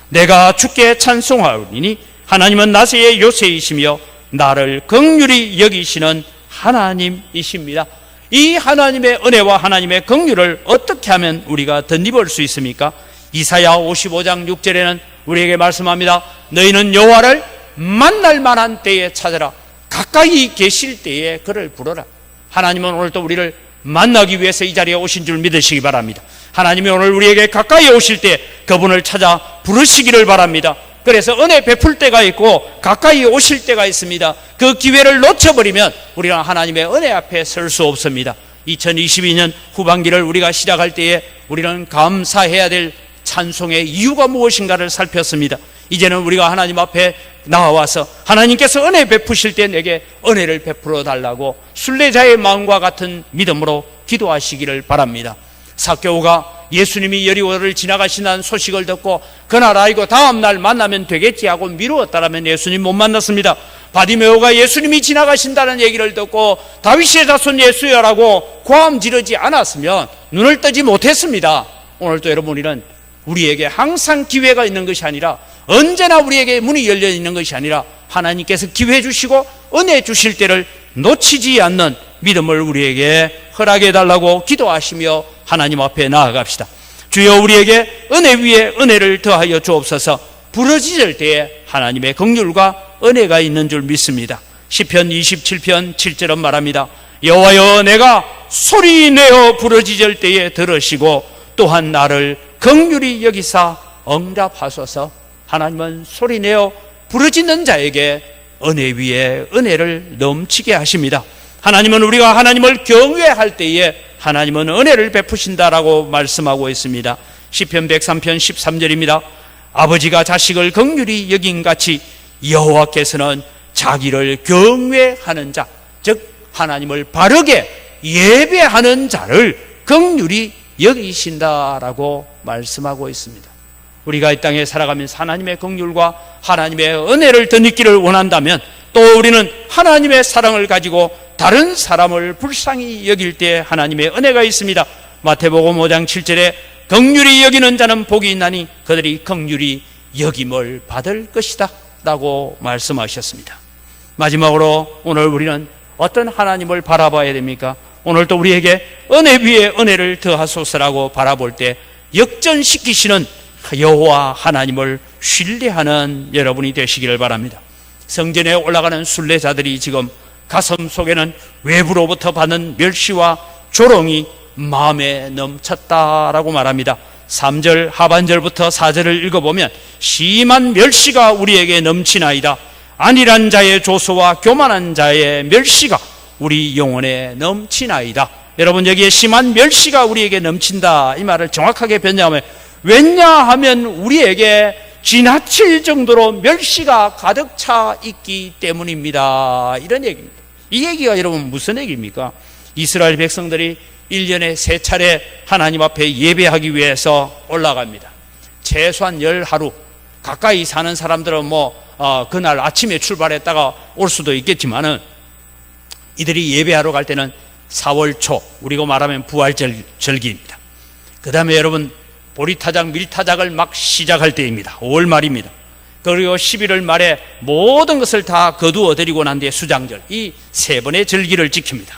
내가 주께 찬송하오리니 하나님은 나의 요새이시며 나를 긍휼히 여기시는 하나님이십니다. 이 하나님의 은혜와 하나님의 긍휼을 어떻게 하면 우리가 덧입을 수 있습니까? 이사야 55장 6절에는 우리에게 말씀합니다. 너희는 여호와를 만날 만한 때에 찾아라. 가까이 계실 때에 그를 부르라. 하나님은 오늘 또 우리를 만나기 위해서 이 자리에 오신 줄 믿으시기 바랍니다. 하나님이 오늘 우리에게 가까이 오실 때 그분을 찾아 부르시기를 바랍니다. 그래서 은혜 베풀 때가 있고 가까이 오실 때가 있습니다. 그 기회를 놓쳐버리면 우리가 하나님의 은혜 앞에 설 수 없습니다. 2022년 후반기를 우리가 시작할 때에 우리는 감사해야 될 찬송의 이유가 무엇인가를 살폈습니다. 이제는 우리가 하나님 앞에 나와서 하나님께서 은혜 베푸실 때 내게 은혜를 베풀어 달라고 순례자의 마음과 같은 믿음으로 기도하시기를 바랍니다. 삭개오가 예수님이 여리고를 지나가신다는 소식을 듣고 그날 아이고 다음날 만나면 되겠지 하고 미루었다라면 예수님 못 만났습니다. 바디메오가 예수님이 지나가신다는 얘기를 듣고 다윗의 자손 예수여라고 고함 지르지 않았으면 눈을 뜨지 못했습니다. 오늘도 여러분, 우리는 우리에게 항상 기회가 있는 것이 아니라 언제나 우리에게 문이 열려 있는 것이 아니라 하나님께서 기회 주시고 은혜 주실 때를 놓치지 않는 믿음을 우리에게 허락해 달라고 기도하시며 하나님 앞에 나아갑시다. 주여, 우리에게 은혜 위에 은혜를 더하여 주옵소서. 부르짖을 때에 하나님의 긍휼과 은혜가 있는 줄 믿습니다. 시편 27편 7절은 말합니다. 여호와여, 내가 소리내어 부르짖을 때에 들으시고 또한 나를 긍휼히 여기사 응답하소서. 하나님은 소리내어 부르짖는 자에게 은혜 위에 은혜를 넘치게 하십니다. 하나님은 우리가 하나님을 경외할 때에 하나님은 은혜를 베푸신다라고 말씀하고 있습니다. 시편 103편 13절입니다. 아버지가 자식을 긍휼히 여긴같이 여호와께서는 자기를 경외하는 자, 즉 하나님을 바르게 예배하는 자를 긍휼히 여기신다라고 말씀하고 있습니다. 우리가 이 땅에 살아가면서 하나님의 긍휼과 하나님의 은혜를 더 느끼기를 원한다면 또 우리는 하나님의 사랑을 가지고 다른 사람을 불쌍히 여길 때 하나님의 은혜가 있습니다. 마태복음 5장 7절에 긍휼히 여기는 자는 복이 있나니 그들이 긍휼히 여김을 받을 것이다 라고 말씀하셨습니다. 마지막으로 오늘 우리는 어떤 하나님을 바라봐야 됩니까? 오늘도 우리에게 은혜 위에 은혜를 더하소서라고 바라볼 때 역전시키시는 여호와 하나님을 신뢰하는 여러분이 되시기를 바랍니다. 성전에 올라가는 순례자들이 지금 가슴 속에는 외부로부터 받는 멸시와 조롱이 마음에 넘쳤다라고 말합니다. 3절 하반절부터 4절을 읽어보면 심한 멸시가 우리에게 넘치나이다. 안일한 자의 조소와 교만한 자의 멸시가 우리 영혼에 넘치나이다. 여러분, 여기에 심한 멸시가 우리에게 넘친다 이 말을 정확하게 변형하면, 왜냐하면 우리에게 지나칠 정도로 멸시가 가득 차 있기 때문입니다. 이런 얘기입니다. 이 얘기가 여러분 무슨 얘기입니까? 이스라엘 백성들이 1년에 3차례 하나님 앞에 예배하기 위해서 올라갑니다. 최소한 10하루 가까이 사는 사람들은 그날 아침에 출발했다가 올 수도 있겠지만은 이들이 예배하러 갈 때는 4월 초, 우리가 말하면 부활절기입니다. 그 다음에 여러분 보리타작, 밀타작을 막 시작할 때입니다. 5월 말입니다. 그리고 11월 말에 모든 것을 다 거두어 드리고 난 뒤에 수장절, 이 3번의 절기를 지킵니다.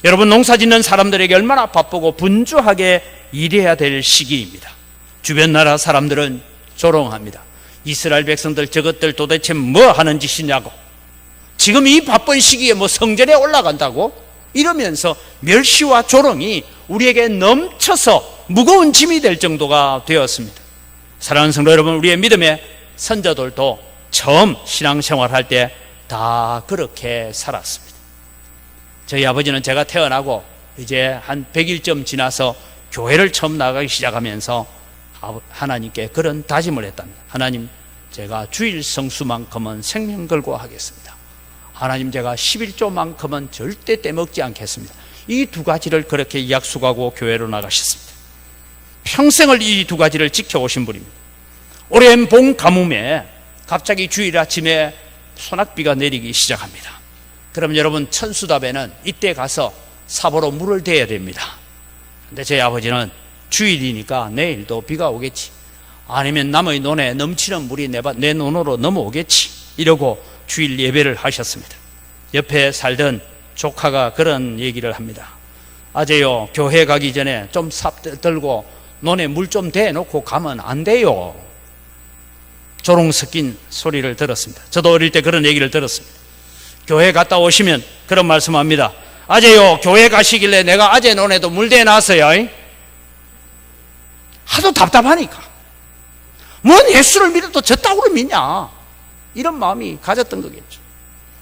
여러분, 농사 짓는 사람들에게 얼마나 바쁘고 분주하게 일해야 될 시기입니다. 주변 나라 사람들은 조롱합니다. 이스라엘 백성들 저것들 도대체 뭐 하는 짓이냐고, 지금 이 바쁜 시기에 성전에 올라간다고? 이러면서 멸시와 조롱이 우리에게 넘쳐서 무거운 짐이 될 정도가 되었습니다. 사랑하는 성도 여러분, 우리의 믿음의 선자들도 처음 신앙생활할 때 다 그렇게 살았습니다. 저희 아버지는 제가 태어나고 이제 한 100일쯤 지나서 교회를 처음 나가기 시작하면서 하나님께 그런 다짐을 했답니다. 하나님, 제가 주일 성수만큼은 생명 걸고 하겠습니다. 하나님, 제가 11조만큼은 절대 떼먹지 않겠습니다. 이 두 가지를 그렇게 약속하고 교회로 나가셨습니다. 평생을 이 두 가지를 지켜오신 분입니다. 오랜 봄 가뭄에 갑자기 주일 아침에 소낙비가 내리기 시작합니다. 그럼 여러분, 천수답에는 이때 가서 삽으로 물을 대야 됩니다. 근데 제 아버지는 주일이니까 내일도 비가 오겠지, 아니면 남의 논에 넘치는 물이 내 논으로 넘어오겠지, 이러고 주일 예배를 하셨습니다. 옆에 살던 조카가 그런 얘기를 합니다. 아재요, 교회 가기 전에 좀 삽 들고 논에 물 좀 대놓고 가면 안 돼요. 조롱 섞인 소리를 들었습니다. 저도 어릴 때 그런 얘기를 들었습니다. 교회 갔다 오시면 그런 말씀합니다. 아재요, 교회 가시길래 내가 아재 논에도 물 대놨어요. 하도 답답하니까. 뭔 예수를 믿어도 저 따구를 믿냐, 이런 마음이 가졌던 거겠죠.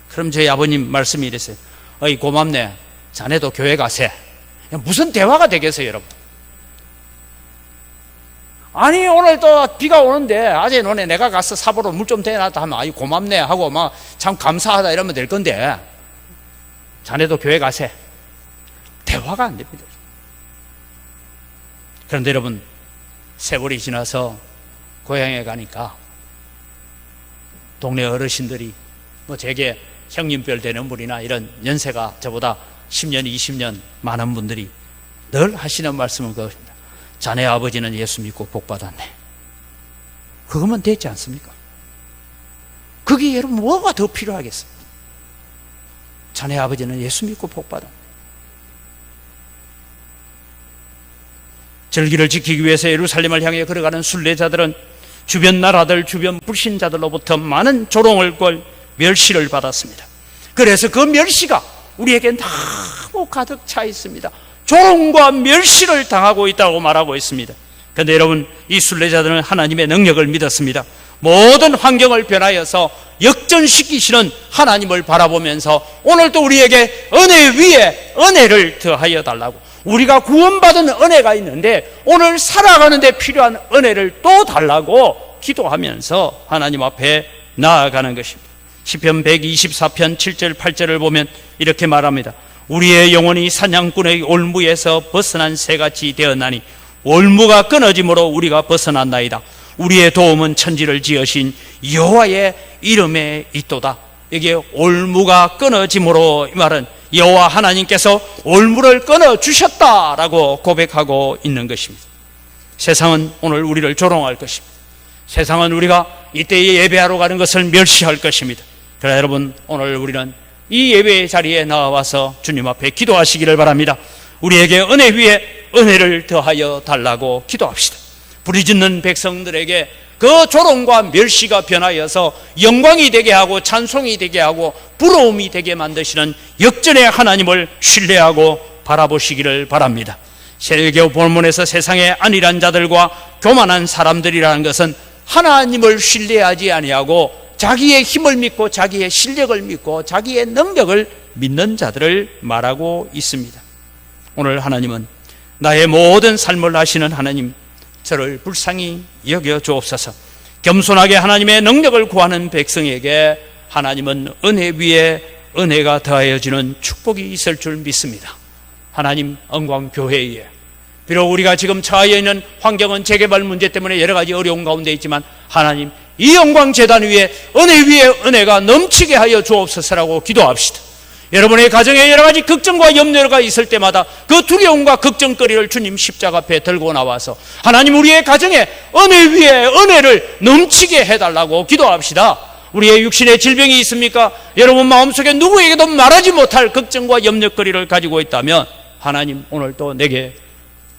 그럼 저희 아버님 말씀이 이랬어요. 어이, 고맙네, 자네도 교회 가세. 무슨 대화가 되겠어요, 여러분? 아니, 오늘 또 비가 오는데 아재 논에 내가 가서 삽으로 물 좀 대놨다 하면 아이, 고맙네 하고 막 참 감사하다 이러면 될 건데, 자네도 교회 가세. 대화가 안 됩니다. 그런데 여러분, 세월이 지나서 고향에 가니까 동네 어르신들이 제게 형님별 되는 분이나 이런 연세가 저보다 10년, 20년 많은 분들이 늘 하시는 말씀은 그것입니다. 자네 아버지는 예수 믿고 복 받았네. 그거면 됐지 않습니까? 그게 여러분 뭐가 더 필요하겠습니까? 자네 아버지는 예수 믿고 복 받았네. 절기를 지키기 위해서 예루살렘을 향해 걸어가는 순례자들은 주변 나라들, 주변 불신자들로부터 많은 조롱을 멸시를 받았습니다. 그래서 그 멸시가 우리에게 너무 가득 차 있습니다. 조롱과 멸시를 당하고 있다고 말하고 있습니다. 그런데 여러분, 이 순례자들은 하나님의 능력을 믿었습니다. 모든 환경을 변하여서 역전시키시는 하나님을 바라보면서 오늘도 우리에게 은혜 위에 은혜를 더하여 달라고, 우리가 구원받은 은혜가 있는데 오늘 살아가는 데 필요한 은혜를 또 달라고 기도하면서 하나님 앞에 나아가는 것입니다. 시편 124편 7절 8절을 보면 이렇게 말합니다. 우리의 영혼이 사냥꾼의 올무에서 벗어난 새같이 되었나니 올무가 끊어짐으로 우리가 벗어났나이다. 우리의 도움은 천지를 지으신 여호와의 이름에 있도다. 여기에 올무가 끊어짐으로, 이 말은 여호와 하나님께서 올무를 끊어주셨다라고 고백하고 있는 것입니다. 세상은 오늘 우리를 조롱할 것입니다. 세상은 우리가 이때에 예배하러 가는 것을 멸시할 것입니다. 그러나 여러분, 오늘 우리는 이 예배의 자리에 나와서 주님 앞에 기도하시기를 바랍니다. 우리에게 은혜 위에 은혜를 더하여 달라고 기도합시다. 부르짖는 백성들에게 그 조롱과 멸시가 변하여서 영광이 되게 하고 찬송이 되게 하고 부러움이 되게 만드시는 역전의 하나님을 신뢰하고 바라보시기를 바랍니다. 세계 본문에서 세상의 안일한 자들과 교만한 사람들이라는 것은 하나님을 신뢰하지 아니하고 자기의 힘을 믿고 자기의 실력을 믿고 자기의 능력을 믿는 자들을 말하고 있습니다. 오늘 하나님은 나의 모든 삶을 아시는 하나님, 저를 불쌍히 여겨 주옵소서. 겸손하게 하나님의 능력을 구하는 백성에게 하나님은 은혜 위에 은혜가 더하여지는 축복이 있을 줄 믿습니다. 하나님, 영광교회에 비록 우리가 지금 처해 있는 환경은 재개발 문제 때문에 여러 가지 어려운 가운데 있지만 하나님, 이 영광재단 위에 은혜 위에 은혜가 넘치게 하여 주옵소서라고 기도합시다. 여러분의 가정에 여러 가지 걱정과 염려가 있을 때마다 그 두려움과 걱정거리를 주님 십자가 앞에 들고 나와서 하나님, 우리의 가정에 은혜 위에 은혜를 넘치게 해달라고 기도합시다. 우리의 육신의 질병이 있습니까? 여러분 마음속에 누구에게도 말하지 못할 걱정과 염려거리를 가지고 있다면 하나님, 오늘 또 내게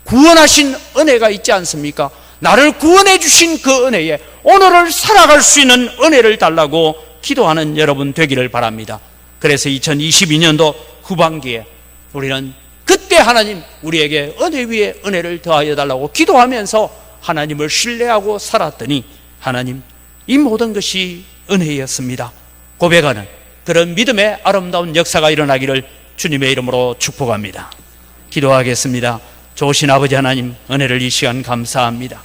구원하신 은혜가 있지 않습니까? 나를 구원해 주신 그 은혜에 오늘을 살아갈 수 있는 은혜를 달라고 기도하는 여러분 되기를 바랍니다. 그래서 2022년도 후반기에 우리는 그때 하나님, 우리에게 은혜 위에 은혜를 더하여 달라고 기도하면서 하나님을 신뢰하고 살았더니 하나님, 이 모든 것이 은혜였습니다 고백하는 그런 믿음의 아름다운 역사가 일어나기를 주님의 이름으로 축복합니다. 기도하겠습니다. 좋으신 아버지 하나님, 은혜를 이 시간 감사합니다.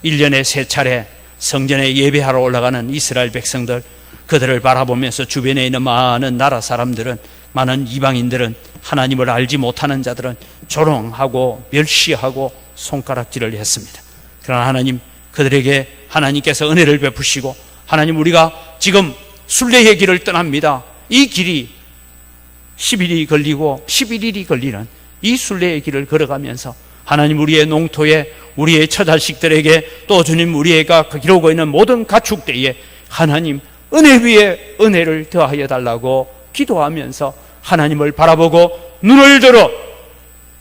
1년에 3차례 성전에 예배하러 올라가는 이스라엘 백성들, 그들을 바라보면서 주변에 있는 많은 나라 사람들은, 많은 이방인들은, 하나님을 알지 못하는 자들은 조롱하고 멸시하고 손가락질을 했습니다. 그러나 하나님, 그들에게 하나님께서 은혜를 베푸시고, 하나님, 우리가 지금 순례의 길을 떠납니다. 이 길이 10일이 걸리고 11일이 걸리는 이 순례의 길을 걸어가면서 하나님, 우리의 농토에 우리의 처자식들에게 또 주님, 우리가 기르고 있는 모든 가축대에 하나님 은혜 위에 은혜를 더하여 달라고 기도하면서 하나님을 바라보고 눈을 들어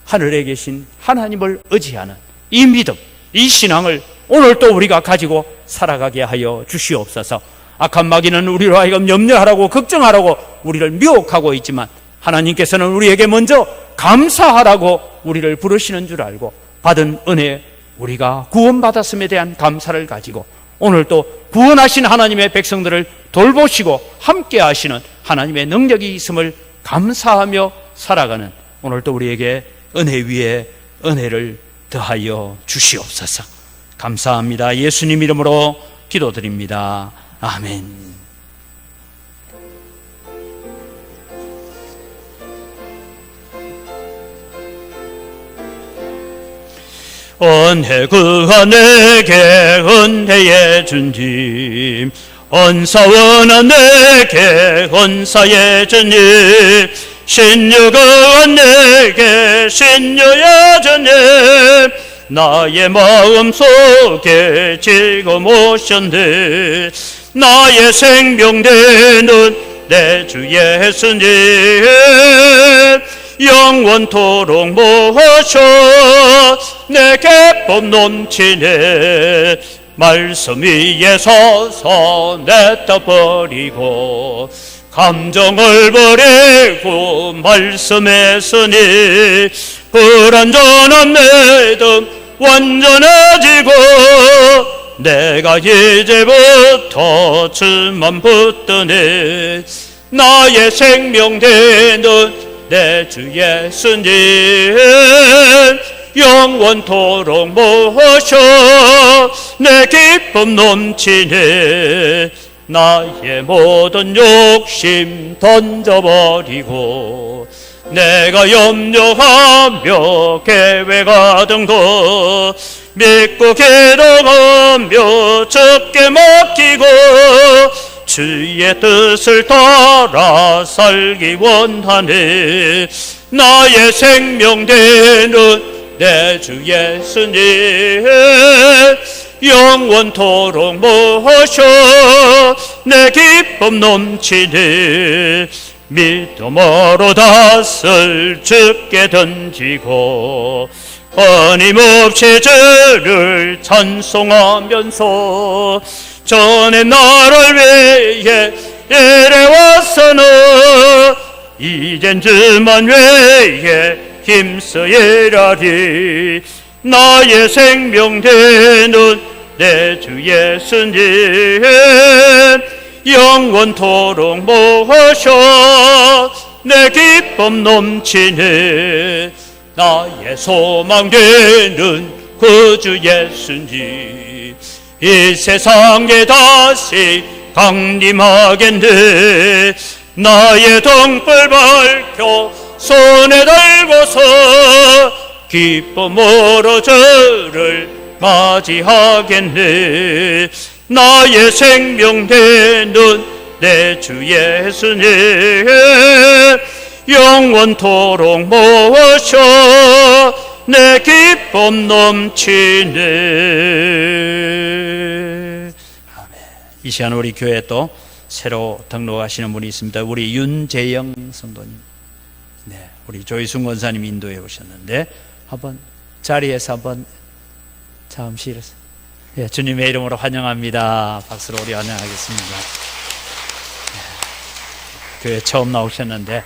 하늘에 계신 하나님을 의지하는 이 믿음, 이 신앙을 오늘 또 우리가 가지고 살아가게 하여 주시옵소서. 악한 마귀는 우리로 하여금 염려하라고 걱정하라고 우리를 미혹하고 있지만 하나님께서는 우리에게 먼저 감사하라고 우리를 부르시는 줄 알고 받은 은혜, 우리가 구원받았음에 대한 감사를 가지고 오늘 또 구원하신 하나님의 백성들을 돌보시고 함께 하시는 하나님의 능력이 있음을 감사하며 살아가는 오늘 또 우리에게 은혜 위에 은혜를 더하여 주시옵소서. 감사합니다. 예수님 이름으로 기도드립니다. 아멘. 은혜그가 내게 은혜의 주님, 은사원아 내게 은사의 주님, 신유가 내게 신유의 주님, 나의 마음속에 지금 오셨네. 나의 생명 되는 내 주 예수님, 영원토록 모셔 내게 법 넘치네. 말씀 위에 서서 내다 버리고 감정을 버리고 말씀에 서니 불완전한 믿음 완전해지고 내가 이제부터 주만 붙드네. 나의 생명 되는 내 주 예수님 영원토록 모셔 내 기쁨 넘치네 나의 모든 욕심 던져버리고 내가 염려하며 계획하던 것 믿고 기도하며 적게 맡기고 주의 뜻을 따라 살기 원하네 나의 생명 되는 내 주 예수님 영원토록 모셔 내 기쁨 넘치네 믿음으로 닷을 주께 던지고 끊임없이 주를 찬송하면서 전에 나를 위해 일해왔으나 이젠 주만 위해 힘써 일하리 나의 생명 되는 내 주 예수님 영원토록 모셔 내 기쁨 넘치네 나의 소망 되는 그 주 예수님 이 세상에 다시 강림하겠네 나의 등불 밝혀 손에 들고서 기쁨으로 저를 맞이하겠네 나의 생명 되는 내 주 예수님 영원토록 모셔 내 기쁨 넘치네. 아멘. 이 시간 우리 교회에 또 새로 등록하시는 분이 있습니다. 우리 윤재영 성도님. 네, 우리 조희순 권사님 인도해 오셨는데 한번 자리에서 한번 잠시 일어서 예, 주님의 이름으로 환영합니다. 박수로 우리 환영하겠습니다. 네, 교회 처음 나오셨는데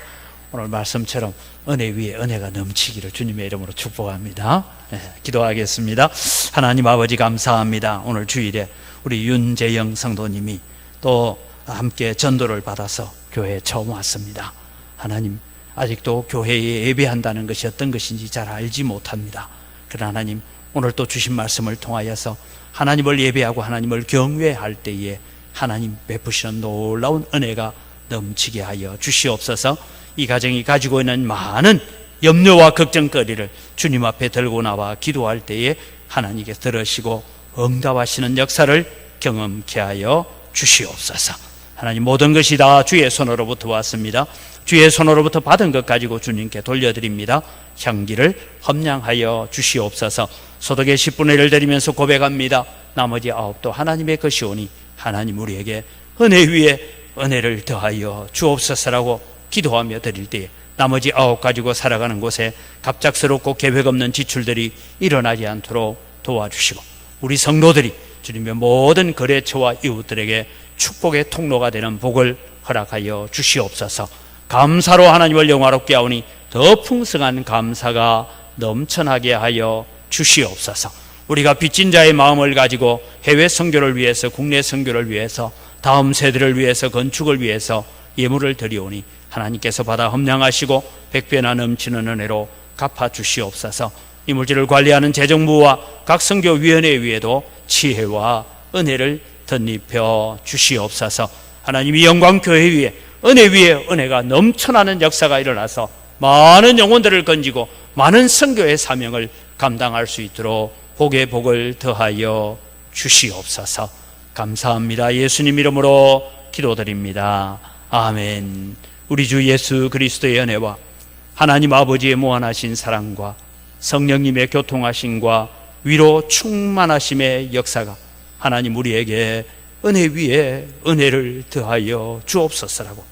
오늘 말씀처럼 은혜 위에 은혜가 넘치기를 주님의 이름으로 축복합니다. 네, 기도하겠습니다. 하나님 아버지 감사합니다. 오늘 주일에 우리 윤재영 성도님이 또 함께 전도를 받아서 교회에 처음 왔습니다. 하나님 아직도 교회에 예배한다는 것이 어떤 것인지 잘 알지 못합니다. 그러나 하나님 오늘 또 주신 말씀을 통하여서 하나님을 예배하고 하나님을 경외할 때에 하나님 베푸시는 놀라운 은혜가 넘치게 하여 주시옵소서. 이 가정이 가지고 있는 많은 염려와 걱정거리를 주님 앞에 들고 나와 기도할 때에 하나님께 들으시고 응답하시는 역사를 경험케 하여 주시옵소서. 하나님 모든 것이 다 주의 손으로부터 왔습니다. 주의 손으로부터 받은 것 가지고 주님께 돌려드립니다. 향기를 험량하여 주시옵소서. 소득의 10분의 1을 드리면서 고백합니다. 나머지 9도 하나님의 것이오니 하나님 우리에게 은혜 위에 은혜를 더하여 주옵소서라고 기도하며 드릴 때에 나머지 9 가지고 살아가는 곳에 갑작스럽고 계획 없는 지출들이 일어나지 않도록 도와주시고 우리 성도들이 주님의 모든 거래처와 이웃들에게 축복의 통로가 되는 복을 허락하여 주시옵소서. 감사로 하나님을 영화롭게 하오니 더 풍성한 감사가 넘쳐나게 하여 주시옵소서. 우리가 빚진 자의 마음을 가지고 해외 선교를 위해서 국내 선교를 위해서 다음 세대를 위해서 건축을 위해서 예물을 드리오니 하나님께서 받아 험량하시고 백배나 넘치는 은혜로 갚아주시옵소서. 이 물질을 관리하는 재정부와 각 선교위원회 위에도 지혜와 은혜를 덧입혀 주시옵소서. 하나님 이 영광교회 위에 은혜 위에 은혜가 넘쳐나는 역사가 일어나서 많은 영혼들을 건지고 많은 선교의 사명을 감당할 수 있도록 복의 복을 더하여 주시옵소서. 감사합니다. 예수님 이름으로 기도드립니다. 아멘. 우리 주 예수 그리스도의 은혜와 하나님 아버지의 무한하신 사랑과 성령님의 교통하심과 위로 충만하심의 역사가 하나님 우리에게 은혜 위에 은혜를 더하여 주옵소서라고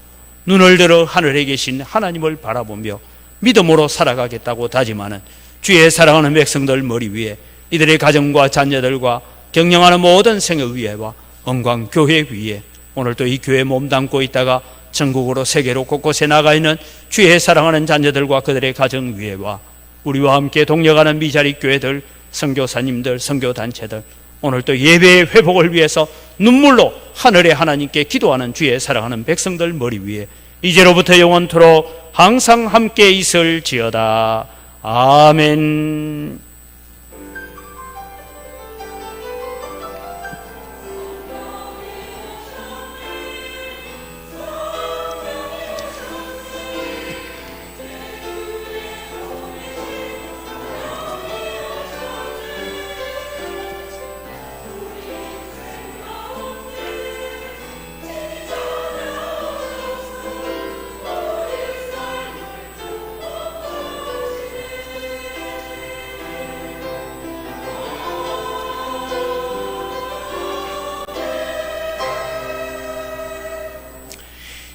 눈을 들어 하늘에 계신 하나님을 바라보며 믿음으로 살아가겠다고 다짐하는 주의 사랑하는 백성들 머리 위에 이들의 가정과 자녀들과 경영하는 모든 생애위에와 영광교회 위에 오늘도 이 교회에 몸담고 있다가 전국으로 세계로 곳곳에 나가 있는 주의 사랑하는 자녀들과 그들의 가정 위에와 우리와 함께 동력하는 미자리 교회들, 선교사님들, 선교단체들 오늘도 예배의 회복을 위해서 눈물로 하늘의 하나님께 기도하는 주의 사랑하는 백성들 머리 위에 이제로부터 영원토록 항상 함께 있을지어다. 아멘.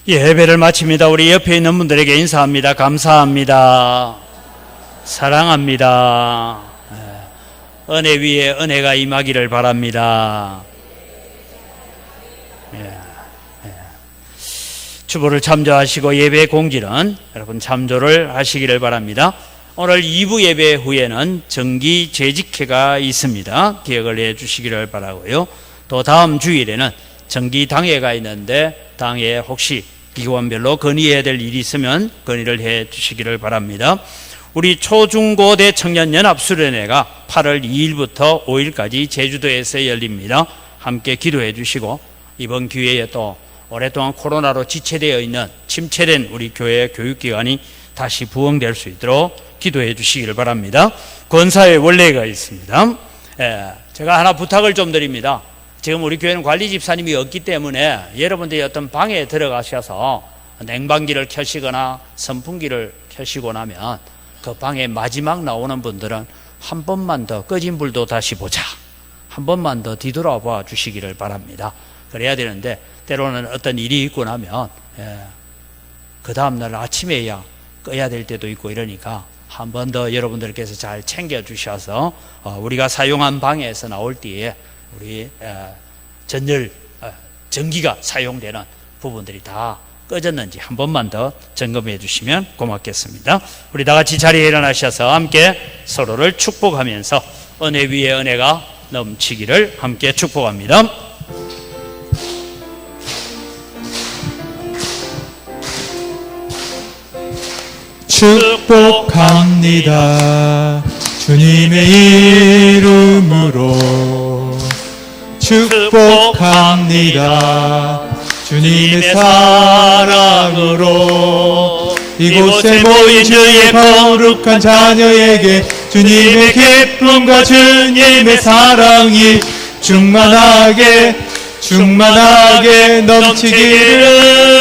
예배를 마칩니다. 우리 옆에 있는 분들에게 인사합니다. 감사합니다. 사랑합니다. 은혜 위에 은혜가 임하기를 바랍니다. 주보를 참조하시고 예배 공지는 여러분 참조를 하시기를 바랍니다. 오늘 2부 예배 후에는 정기 재직회가 있습니다. 기억을 해 주시기를 바라고요. 또 다음 주일에는 정기 당회가 있는데 당회에 혹시 기관별로 건의해야 될 일이 있으면 건의를 해 주시기를 바랍니다. 우리 초중고대 청년연합수련회가 8월 2일부터 5일까지 제주도에서 열립니다. 함께 기도해 주시고 이번 기회에 또 오랫동안 코로나로 지체되어 있는 침체된 우리 교회 교육기관이 다시 부흥될 수 있도록 기도해 주시기를 바랍니다. 권사회 원례가 있습니다. 제가 하나 부탁을 좀 드립니다. 지금 우리 교회는 관리 집사님이 없기 때문에 여러분들이 어떤 방에 들어가셔서 냉방기를 켜시거나 선풍기를 켜시고 나면 그 방에 마지막 나오는 분들은 한 번만 더 꺼진 불도 다시 보자, 한 번만 더 뒤돌아봐 주시기를 바랍니다. 그래야 되는데 때로는 어떤 일이 있고 나면 그 다음날 아침에야 꺼야 될 때도 있고 이러니까 한 번 더 여러분들께서 잘 챙겨 주셔서 우리가 사용한 방에서 나올 때에 우리 전열 전기가 사용되는 부분들이 다 꺼졌는지 한 번만 더 점검해 주시면 고맙겠습니다. 우리 다 같이 자리에 일어나셔서 함께 서로를 축복하면서 은혜 위에 은혜가 넘치기를 함께 축복합니다. 축복합니다. 주님의 이름으로 축복합니다. 주님의 사랑으로 이곳에 모인 주의 거룩한 자녀에게 주님의 기쁨과 주님의 사랑이 충만하게 넘치기를.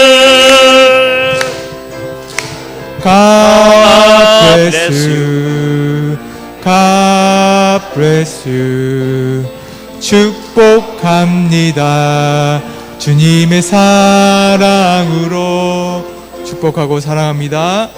God bless you. 축복합니다. 주님의 사랑으로 축복하고 사랑합니다.